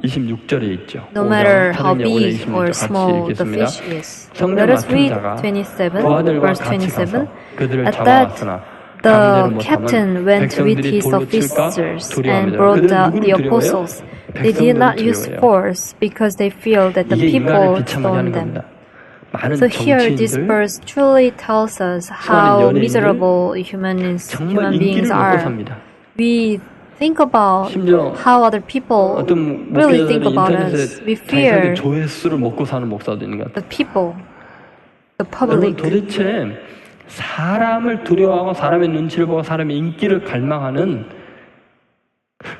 26절에 있죠. No matter how 5장 big 26절 or 같이 small the 읽겠습니다. fish is. 성전 Let us read 맡은 자가 27, 부하들과 verse 같이 27. 가서 그들을 At that, 잡아왔으나 the 강제로 captain 못하면 went with 백성들이 his 돌로 칠까 officers and 두려워합니다. brought 그들은 out the 누구를 두려워해요? apostles. They did not use 백성들을 두려워해요. force because they feel that the 이게 인간을 people 비참하게 stoned 하는 them. 겁니다. 많은 So here, this 정치인들 verse truly tells us how 연예인들 miserable human 정말 beings 인기를 먹고 are. 삽니다. We think about 심지어 how other people 어떤 really think 목회자들은 about us. We fear 자기의 조회수를 먹고 사는 목사도 있는 것 같아요. the people, the 여러분 public. 도대체 사람을 두려워하고 사람의 눈치를 보고 사람의 인기를 갈망하는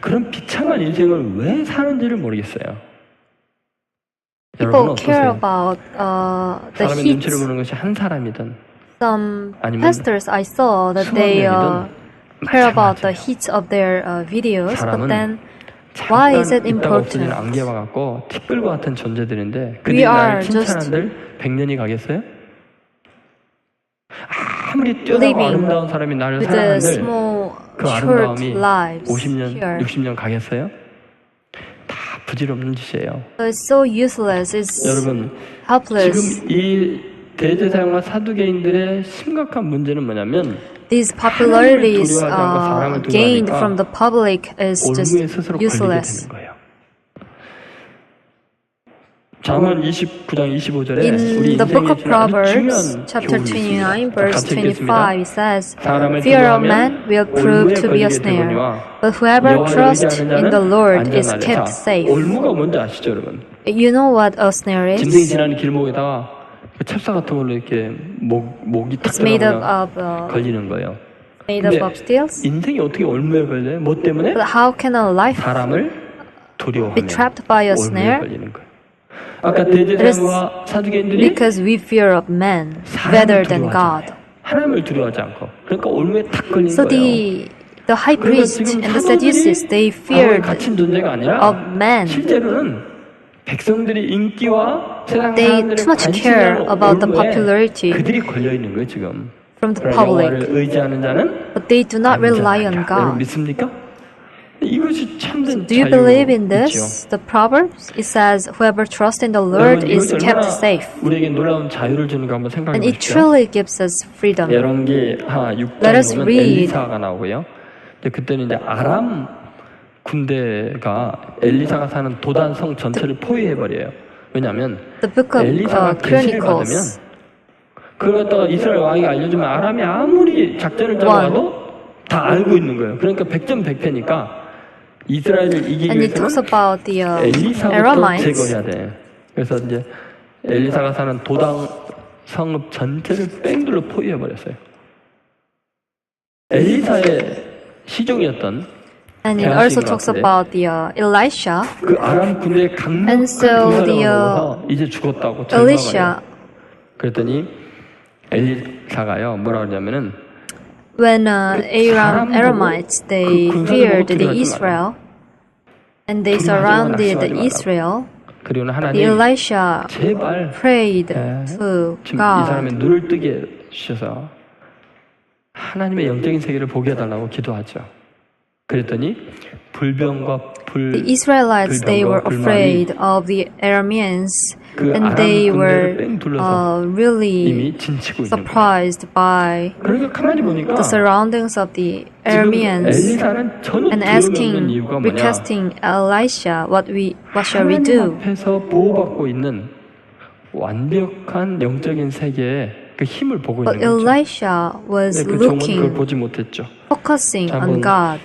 그런 비참한 인생을 왜 사는지를 모르겠어요. People 여러분은 care 어떠세요? about the 사람의 heat. 눈치를 보는 것이 한 사람이든 Some 아니면 pastors I saw that they care about the heat of their videos, but 사람은 then why is it 있다가 없어진 important? 안개와 같고 티끌과 같은 존재들인데 그들이 We are 나를 just 칭찬한들 100년이 가겠어요? 아무리 뛰어나고 living 아름다운 사람이 나를 with the 사랑한들 small, 그 short 아름다움이 lives 50년, here. 60년 가겠어요? 다 부질없는 짓이에요. So it's so useless. It's 여러분, helpless. 지금 이 대제사장과 사두개인들의 심각한 문제는 뭐냐면 These popularities 두려워하지 않고 사람을 gained 두려워하니까 from the public is just 올무에 스스로 걸리게 useless. 되는 거예요. 잠언 29장 25절에 In the book of Proverbs, chapter 29, verse 25, it says, Fear of man will prove to be a snare, but whoever trusts in the Lord is kept safe. 올무가 뭔지 아시죠, 여러분? You know what a snare 짐승이 is? 지나는 길목에다가 그 찹쌀 같은 걸로 이렇게 목이 탁 It's made up 들어가면 of 걸리는 거예요. made up of steels. 인생이 어떻게 올무에 걸려요? 뭐 때문에? But how can a life 사람을 두려워하면 be trapped by a 올무에 snare? 걸리는 거예요. 아까 대제사장과 사두개인들이 Because we fear of man rather than God. 하나님을 두려워하지 않고 그러니까 올무에 탁 걸린 So 거예요. the high priest and the Sadducees, they feared 갇힌 존재가 아니라 of man. 실제로는 백성들의 인기와 세상 They 사람들의 too much care 관심을 about the 올무에 popularity 그들이 걸려 있는 거예요 지금. from the 그러나 여호와를 public, 의지하는 자는 but they do not rely on 안전하리라. 여러분 God. 믿습니까? 이것이 참된 Do you believe in 자유이지요. this? The Proverbs, it says, whoever trusts in the Lord is kept safe. 우리에게 놀라운 자유를 주는 거 한번 생각해 And it 보십시오. truly gives us freedom. 열왕기 Let us 6장에 보면 read. 엘리사가 나오고요. 근데 그때는 이제 아람 군대가 엘리사가 사는 도단성 전체를 포위해 버려요. 왜냐하면 The book of 엘리사가 계시를 받으면 Chronicles 그걸 갖다가 이스라엘 왕이 알려주면 아람이 아무리 작전을 짜도 다 알고 있는 거예요. 그러니까 100점 100패니까 이스라엘을 이기기 and it talks 위해서는 about the 엘리사부터 Aramites. 제거해야 돼. 그래서 이제 엘리사가 사는 도당 성읍 전체를 뺑둘러 포위해 버렸어요. 엘리사의 시종이었던 And it also talks about the Elisha. 그 아람 군대의 강력한 And so the 군사력으로 이제 죽었다고 Elisha, 절망을 해요. 그랬더니 엘리사가요 뭐라 그러냐면은 when Aramites they feared the Israel and they surrounded Israel, 그리고는 the 하나님 Elisha 제발 prayed to 지금 이 사람의 God. 눈을 뜨게 주셔서 하나님의 영적인 세계를 보게 해달라고 기도하죠. 그랬더니 불병과 The Israelites they were afraid of the Arameans and they were really 이미 진치고 있는 거예요. surprised by 그러니까 가만히 보니까 the surroundings of the 지금 Arameans 엘리사는 전혀 and 두려움이 없는 asking, 이유가 뭐냐? requesting Elisha, what shall we 하나님 do? 앞에서 보호받고 있는 완벽한 영적인 세계에 그 힘을 보고 But 있는 거죠. Elisha was 그 종은 그걸 looking, 보지 못했죠. focusing 자, on 한번 God.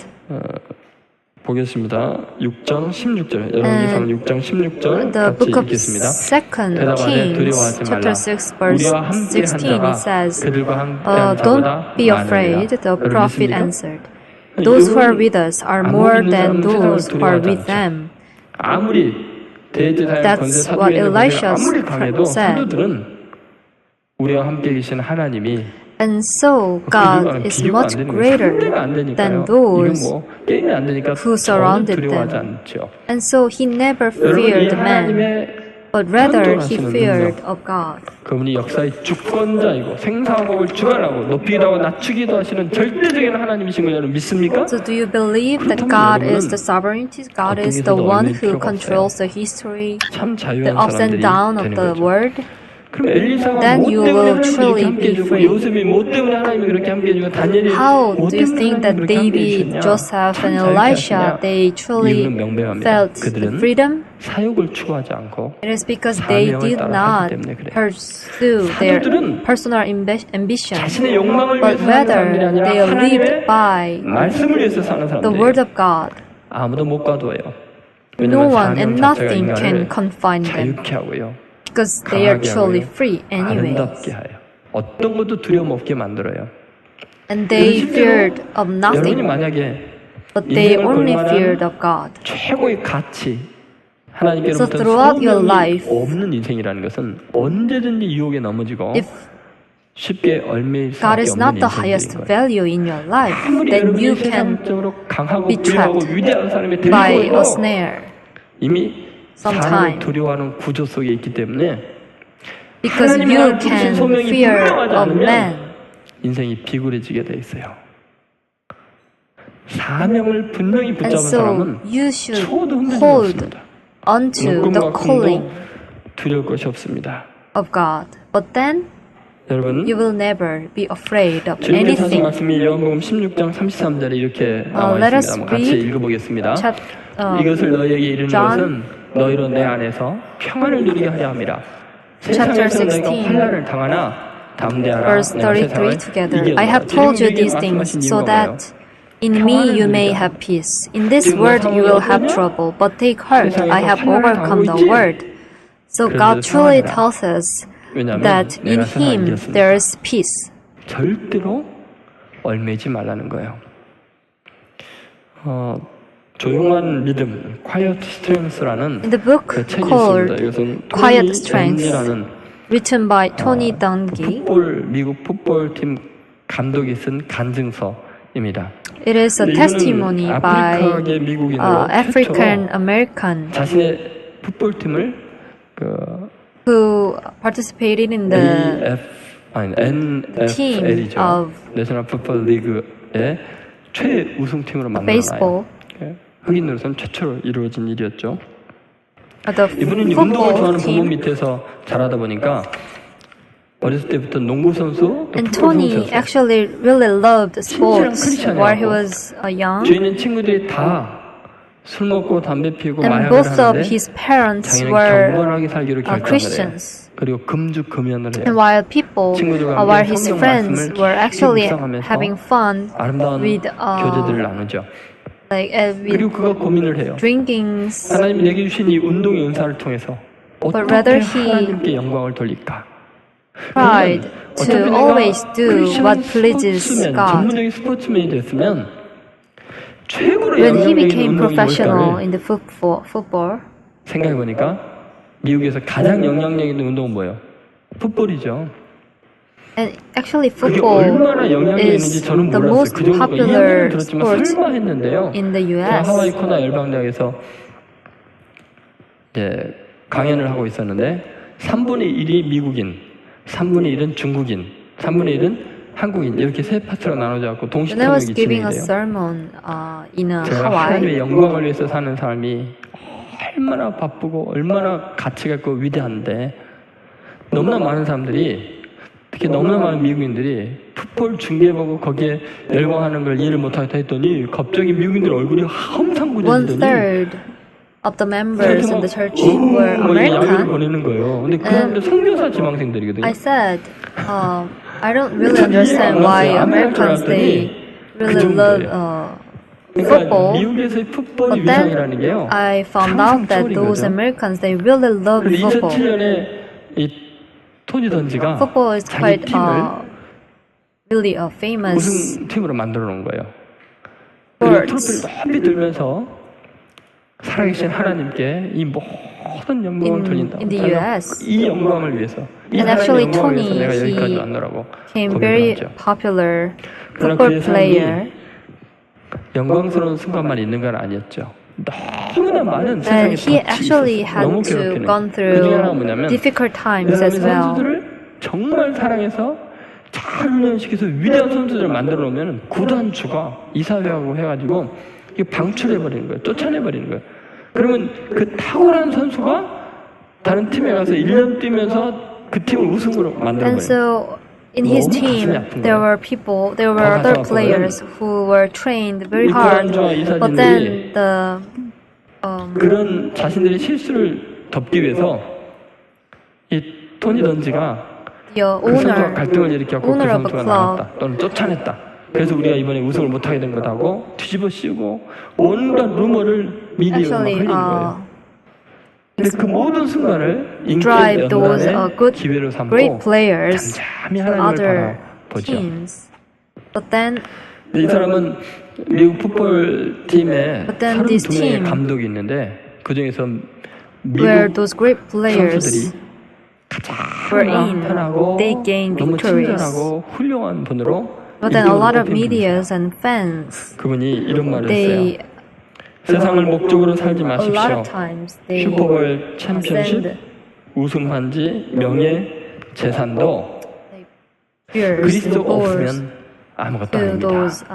보겠습니다. 6장 16절. 열왕기상 6장 16절 The 같이 book of 읽겠습니다. 2 대답하되 Kings, 두려워하지 chapter 말라. 6, verse 우리와 함께 한 16, 자가 it says, 그들과 함께 한 자보다 Don't be afraid, the 많으니라. prophet 여러분 answered. 믿습니까? Those who are with us are more 아무리 than 있는 사람은 those 세상을 who are 두려워하지 with 않죠. them. 아무리 대제사의 That's 권세 what 사도에 있는 Elisha 권세가 아무리 강해도 said. 사도들은 우리와 함께 계신 하나님이 And so God is much greater than those who surrounded them. And so he never feared man, but rather he feared of God. 그분이 역사의 주권자이고 생사하고 법을 주관하고 높이기도 하고 낮추기도 하시는 절대적인 하나님이신 걸 여러분 믿습니까? So do you believe that God is the sovereignty? God is the one who controls the history, 참 the 자유한 ups and 사람들이 downs of 되는 the 거죠. world? 그럼 엘리사가 Then 뭐 you 때문에 will 하나님이 truly 이렇게 함께 be 해주고 free. 요셉이 뭐 때문에 하나님이 그렇게 함께 해주고 다니엘이 How 뭐 do you 때문에 think 하나님이 that 그렇게 함께 David, 해주셨냐? Joseph, 참 and 자유케 Elisha, 하시냐? they truly 이유는 명백합니다. felt the 그들은 freedom? 사욕을 추구하지 않고 It is because they 사명을 did 따라 not 하기 때문에 그래요. pursue their 사도들은 personal ambition, 자신의 욕망을 but 위해서 사는 사람들이 rather 아니라 they lived 하나님의 by 말씀을 위해서 사는 the word 사람들이에요. of God. 아무도 못 가둬요. No 왜냐하면 one 사명 and 자체가 nothing can 인간을 confine them 자유케 하고요. because they are 강하게 truly 하고요. free anyway. 아름답게 하여 어떤 것도 두려움 없게 만들어요. And they feared of 여러분이 nothing, 만약에 but they 인생을 only 걸만한 feared of God. 최고의 가치 하나님께로부터 So throughout your 소명이 life, 없는 인생이라는 것은 언제든지 유혹에 넘어지고 If 쉽게 얽매일 God 수밖에 is not 없는 the highest 인생인 거예요. value in your life, 아무리 then 여러분이 you can 세상적으로 강하고 be 부유하고 trapped 위대한 사람이 by 되고 a snare 이미 sometime. 사람을 두려워하는 구조 속에 있기 때문에 because 하나님의 you 하나님 부르신 can 소명이 fear 분명하지 of 않으면 man. 인생이 비굴해지게 돼 있어요. 사명을 분명히 And 붙잡은 so 사람은 you should 초도 흔들림 hold 없습니다. onto the 눈금과 calling 궁도 두려울 것이 없습니다. of God. But then 여러분 you will never be afraid of 주님께서 하신 anything. 말씀이 요한복음 16장 33절에 이렇게 나와 let 있습니다. us 한번 같이 read 읽어보겠습니다. chap- 이것을 너희에게 이르는 John 것은 너희로 내 안에서 평안을 누리게 하려 함이라. Chapter 세상에서 너희가 16, 환난을 당하나 담대하라. verse 내가 33 세상을 together. 이겨노라. I have told you 주님이 these 우리에게 things 말씀하신 so 이유가 뭐예요? that in me you may have peace. In this 지금 world you will have 어떠냐? trouble, but take heart, I have 세상에서 환난을 overcome 당하고 the 있지? world. So 그래서 God truly 평안이라. tells us 왜냐하면 that in 내가 세상을 Him 이겼으니까. there is peace. 절대로 얽매이지 말라는 거예요. 조용한 믿음, Quiet Strength라는 In the book 그 책이 called 있습니다. 이것은 Quiet 토니 Strength, 앤이라는 written by Tony Dungy. 미국 풋볼팀 감독이 쓴 간증서입니다. It is a 이거는 testimony by 아프리카계 미국인으로 African 최초로 American 자신의 풋볼팀을 who participated in the NFL이죠. of 내셔널 풋볼 리그의 최우승팀으로 만들어놔요. baseball. 흑인으로서는 최초로 이루어진 일이었죠. The 이분은 운동을 좋아하는 football 부모 team. 밑에서 자라다 보니까 어렸을 때부터 농구 선수, 또 And 풋볼 Tony 선수였어요. actually really loved sports 크리스찬이라고. while he was young. 주위 있는 친구들이 다 술 먹고 담배 피우고 And 마약을 both of 하는데 his parents 자기는 were 경건하게 살기로 결정을 해요. Christians. 그리고 금주금연을 해요. And while people, 친구들과 while 함께 his 성경 friends 말씀을 were actually 묵상하면서 having fun 아름다운 with 교제들을 나누죠. like 그리고 with 그가 고민을 해요. drinkings, 하나님이 내게 주신 이 운동의 은사를 통해서 But 어떻게 rather he 하나님께 영광을 돌릴까? tried 어차피 to 내가 always do 크리스천 what pleases 스포츠맨, God. 전문적인 스포츠맨이 됐으면 최고로 When he 영향력 있는 became 운동이 professional 뭘까를 in the football, 생각해보니까 미국에서 가장 영향력 있는 운동은 뭐예요? 풋볼이죠. and actually 그게 football 얼마나 영향력이 있는지 is 저는 the 몰랐어요. most 그 정도가 popular 이야기는 들었지만 sport 설마 했는데요. in the 제가 US. 하와이 코나 열방대학에서 강연을 하고 있었는데 3분의 1이 미국인, 3분의 1은 중국인, 3분의 1은 한국인 이렇게 세 파트로 나눠져 갖고 동시 When I was 통역이 giving a 진행돼요. sermon in 제가 Hawaii, 하나님의 영광을 위해서 사는 삶이 얼마나 바쁘고 얼마나 가치가 있고 위대한데 너무나 많은 사람들이 특히 너무나 많은 미국인들이 풋볼 중계보고 거기에 열광하는 걸 이해를 못하겠다 했더니 갑자기 미국인들 얼굴이 one 함상구해지더니 third of the members in the church were 야유를 American. 보내는 거예요. 근데 그 사람들 선교사 지망생들이거든요. I said, I don't really understand why Americans they really love 그러니까 football. 미국에서의 풋볼이 But then 위상이라는 게요. I found out that 상상초월인 those 거죠. Americans they really love 근데 football. 2007년에 이 토니 던지가 Football is 자기 quite 팀을 really a famous 우승팀으로 만들어 놓은 거예요. 그리고 트로피를 높이 들면서 살아계신 하나님께 이 모든 영광을 돌린다. in the US. 이 영광을 위해서, 이 And 하나님의 actually 영광을 위해서 Tony, 내가 여기까지 he 왔노라고 became very 고백을 하죠. popular 그러나 football 그의 삶이 player. 영광스러운 순간만 있는 건 아니었죠. 너무나 많은 세상의 And he actually 덫이 있었어요. 너무 had to 괴롭히는. gone 그 중에 하나가 through 뭐냐면 difficult times 이 as 사람이 well. 선수들을 정말 사랑해서 잘 훈련시켜서 위대한 선수들을 만들어 놓으면 구단주가 이사회하고 해가지고 이게 방출해버리는 거예요. 쫓아내버리는 거예요. 그러면 그 탁월한 선수가 다른 팀에 가서 1년 뛰면서 그 팀을 우승으로 And 만들어버려요. so in his 너무 team, 가슴이 아픈 there 거예요. were people, there were 더 other 가슴 players who were trained very 이 hard. 구단주와 But 이사진들이 then 그런 자신들의 실수를 덮기 위해서 이 토니 던지가 the 그 선수와 owner 갈등을 일으켰고 그 owner of a 선수가 club 나갔다 또는 쫓아냈다. 그래서 우리가 이번에 우승을 못하게 된 거다고 뒤집어 씌우고 온갖 루머를 미디어에 막 actually 흘린 거예요. 근데 그 모든 순간을 drive 인기의 those 연단의 good, 기회로 삼고 great players 잠잠히 to 하나님을 other 바라보죠. teams. But then 이 사람은 미국 풋볼 팀에 But then this 32명의 team, 감독이 있는데 그 중에서 where 미국 those great players 선수들이 were 가장 in, 편하고 they gained 너무 victories. 친절하고 훌륭한 분으로 But then a lot of 뽑힌 분이죠. medias and fans, 그분이 이런 말을 they 했어요. 세상을 목적으로 살지 a lot 마십시오. of times they 슈퍼볼 챔피언십, send 우승 반지, 명예, 재산도 players 그리스도가 and goers 없으면 아무것도 to 아닙니다. those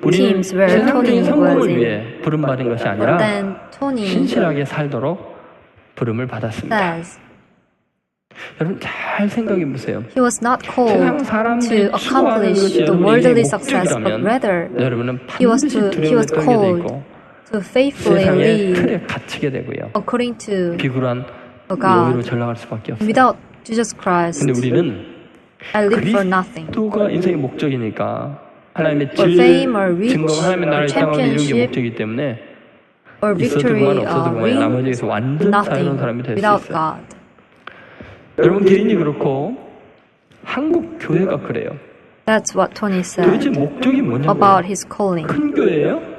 우리는 teams where Tony 세상적인 was 성공을 in. 위해 부름받은 것이 But 아니라 then Tony 신실하게 살도록 부름을 받았습니다. says 여러분 잘 생각해 보세요. he was not 세상 called 사람들이 to 추구하는 accomplish 것이 the 여러분의 worldly 인생의 success, but 목적이라면 rather 여러분은 he was 반드시 두려움에 was 떨게 called 되고 to faithfully 세상의 live 틀에 갇히게 되고요. according to 비굴한 God. 노예로 전락할 수밖에 없어요. without Jesus Christ. 근데 우리는 I live for nothing. 그리스도가 인생의 목적이니까 하나님의 For fame or rich, 증거 하나님의 나라의 땅을 이루는 게 championship, 목적이기 때문에 or 있어도 victory, 그만 없어도 그만 나머지에서 wins, 완전 자유로운 nothing 사람이 될 수 without 있어요. God. 여러분 개인이 그렇고 한국 교회가 그래요. That's what Tony 도대체 said 목적이 뭐냐고요? about his calling. 큰 교회예요?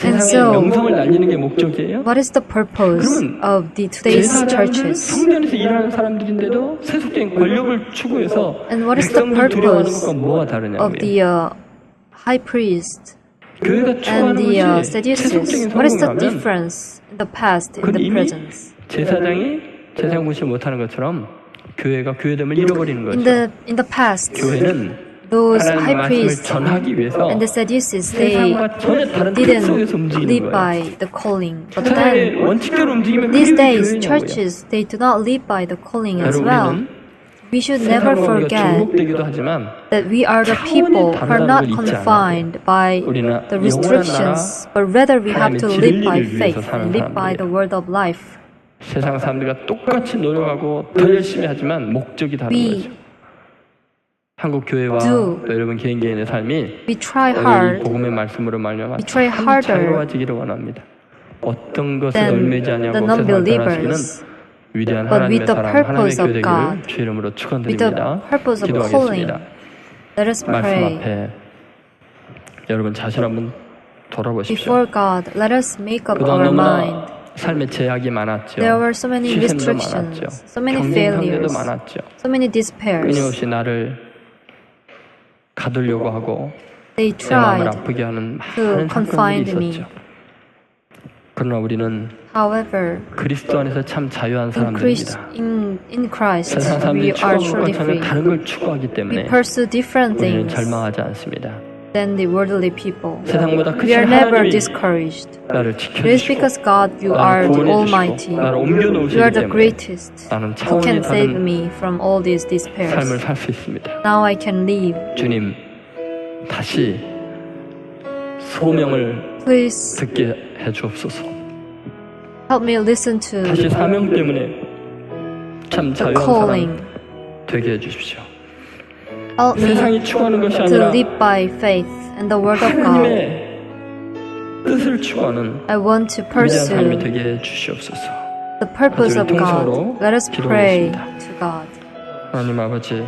And 세상에 so, 명성을 날리는 게 목적이에요? what is the purpose 그러면 of the today's 제사장들, churches? 성전에서 일하는 사람들인데도 세속적인 권력을 추구해서 And what is the 백성들 두려워하는 purpose 것과 뭐가 of 다르냐고요. the high priest 교회가 and 추구하는 the 것이 Sadducees? 세속적인 What is the 성공이라면 difference in the past, in 그건 the 이미 present? 제사장이 제사장 구실 못하는 것처럼 교회가 교회됨을 잃어버리는 거죠. In the past, 교회는 those high 하나님의 말씀을 priests 전하기 위해서 and the Sadducees, they 세상과 전혀 다른 틀 속에서 didn't 움직이는 live 거예요. by the calling. But 세상의 then, 원칙대로 움직이면 these 그게 days, 교회냐고요. churches, they do not live by the calling as 여러분, well. 우리는 We should never 세상과 우리가 forget 중복되기도 하지만 that we are the people who are not confined by the restrictions, but rather we have to live by faith and live by the word of life. 세상 사람들과 똑같이 노력하고 더 열심히 하지만 목적이 다른 거죠. 한국 교회와 또 여러분 개인의 삶이 We try 오늘 이 hard. 복음의 말씀으로 말미암아 We try 참 harder 자유로워지기를 원합니다. 어떤 것을 than 얽매지 the 아니하고 세상을 non-believers. 변화시키는 위대한 But 하나님의 with the 사람, 하나님의 purpose 교회 of 되기를 God, 주 이름으로 with the 축원드립니다. purpose of calling, 기도하겠습니다. let us 말씀 pray. 앞에 여러분 자신 한번 돌아보십시오. Before God, let us make up 그동안 our 너무나 mind. 삶의 제약이 많았죠. There were so many 시험도 restrictions, 많았죠. so many 경쟁 상대도 failures, 많았죠. so many despairs. 끊임없이 나를 가두려고 하고 They 내 마음을 tried 아프게 하는 to 많은 confine 사건들이 me. 있었죠. 그러나 우리는 However, 그리스도 안에서 참 자유한 사람들입니다. in Christ, 세상 we 사람들이 are 추구하는 truly 것과 전혀 free. 다른 걸 추구하기 We 때문에 pursue different 우리는 things 절망하지 않습니다. than the worldly people. 세상보다 We 크신 are never 하나님이 discouraged. 나를 It is 지켜주시고 because God, you 나를 are the 구원해 Almighty. 주시고 나를 옮겨 You 놓으시기 are the 때문에 greatest. 나는 You 차원이 can save 다른 me from all these despairs. 삶을 살 수 있습니다. Now I can live. 주님, 다시 소명을 Please 듣게 해 주옵소서. help me listen to 다시 사명 때문에 참 the 자유한 사람 calling. 되게 해 주십시오. Help me 세상이 추구하는 것이 to 아니라 live by faith and the word of God. 하나님의 뜻을 추구하는 I want to 위대한 삶이 pursue 되게 해 주시옵소서. the purpose of 통성으로 God. Let us pray 기도하겠습니다. to God. 하나님 아버지,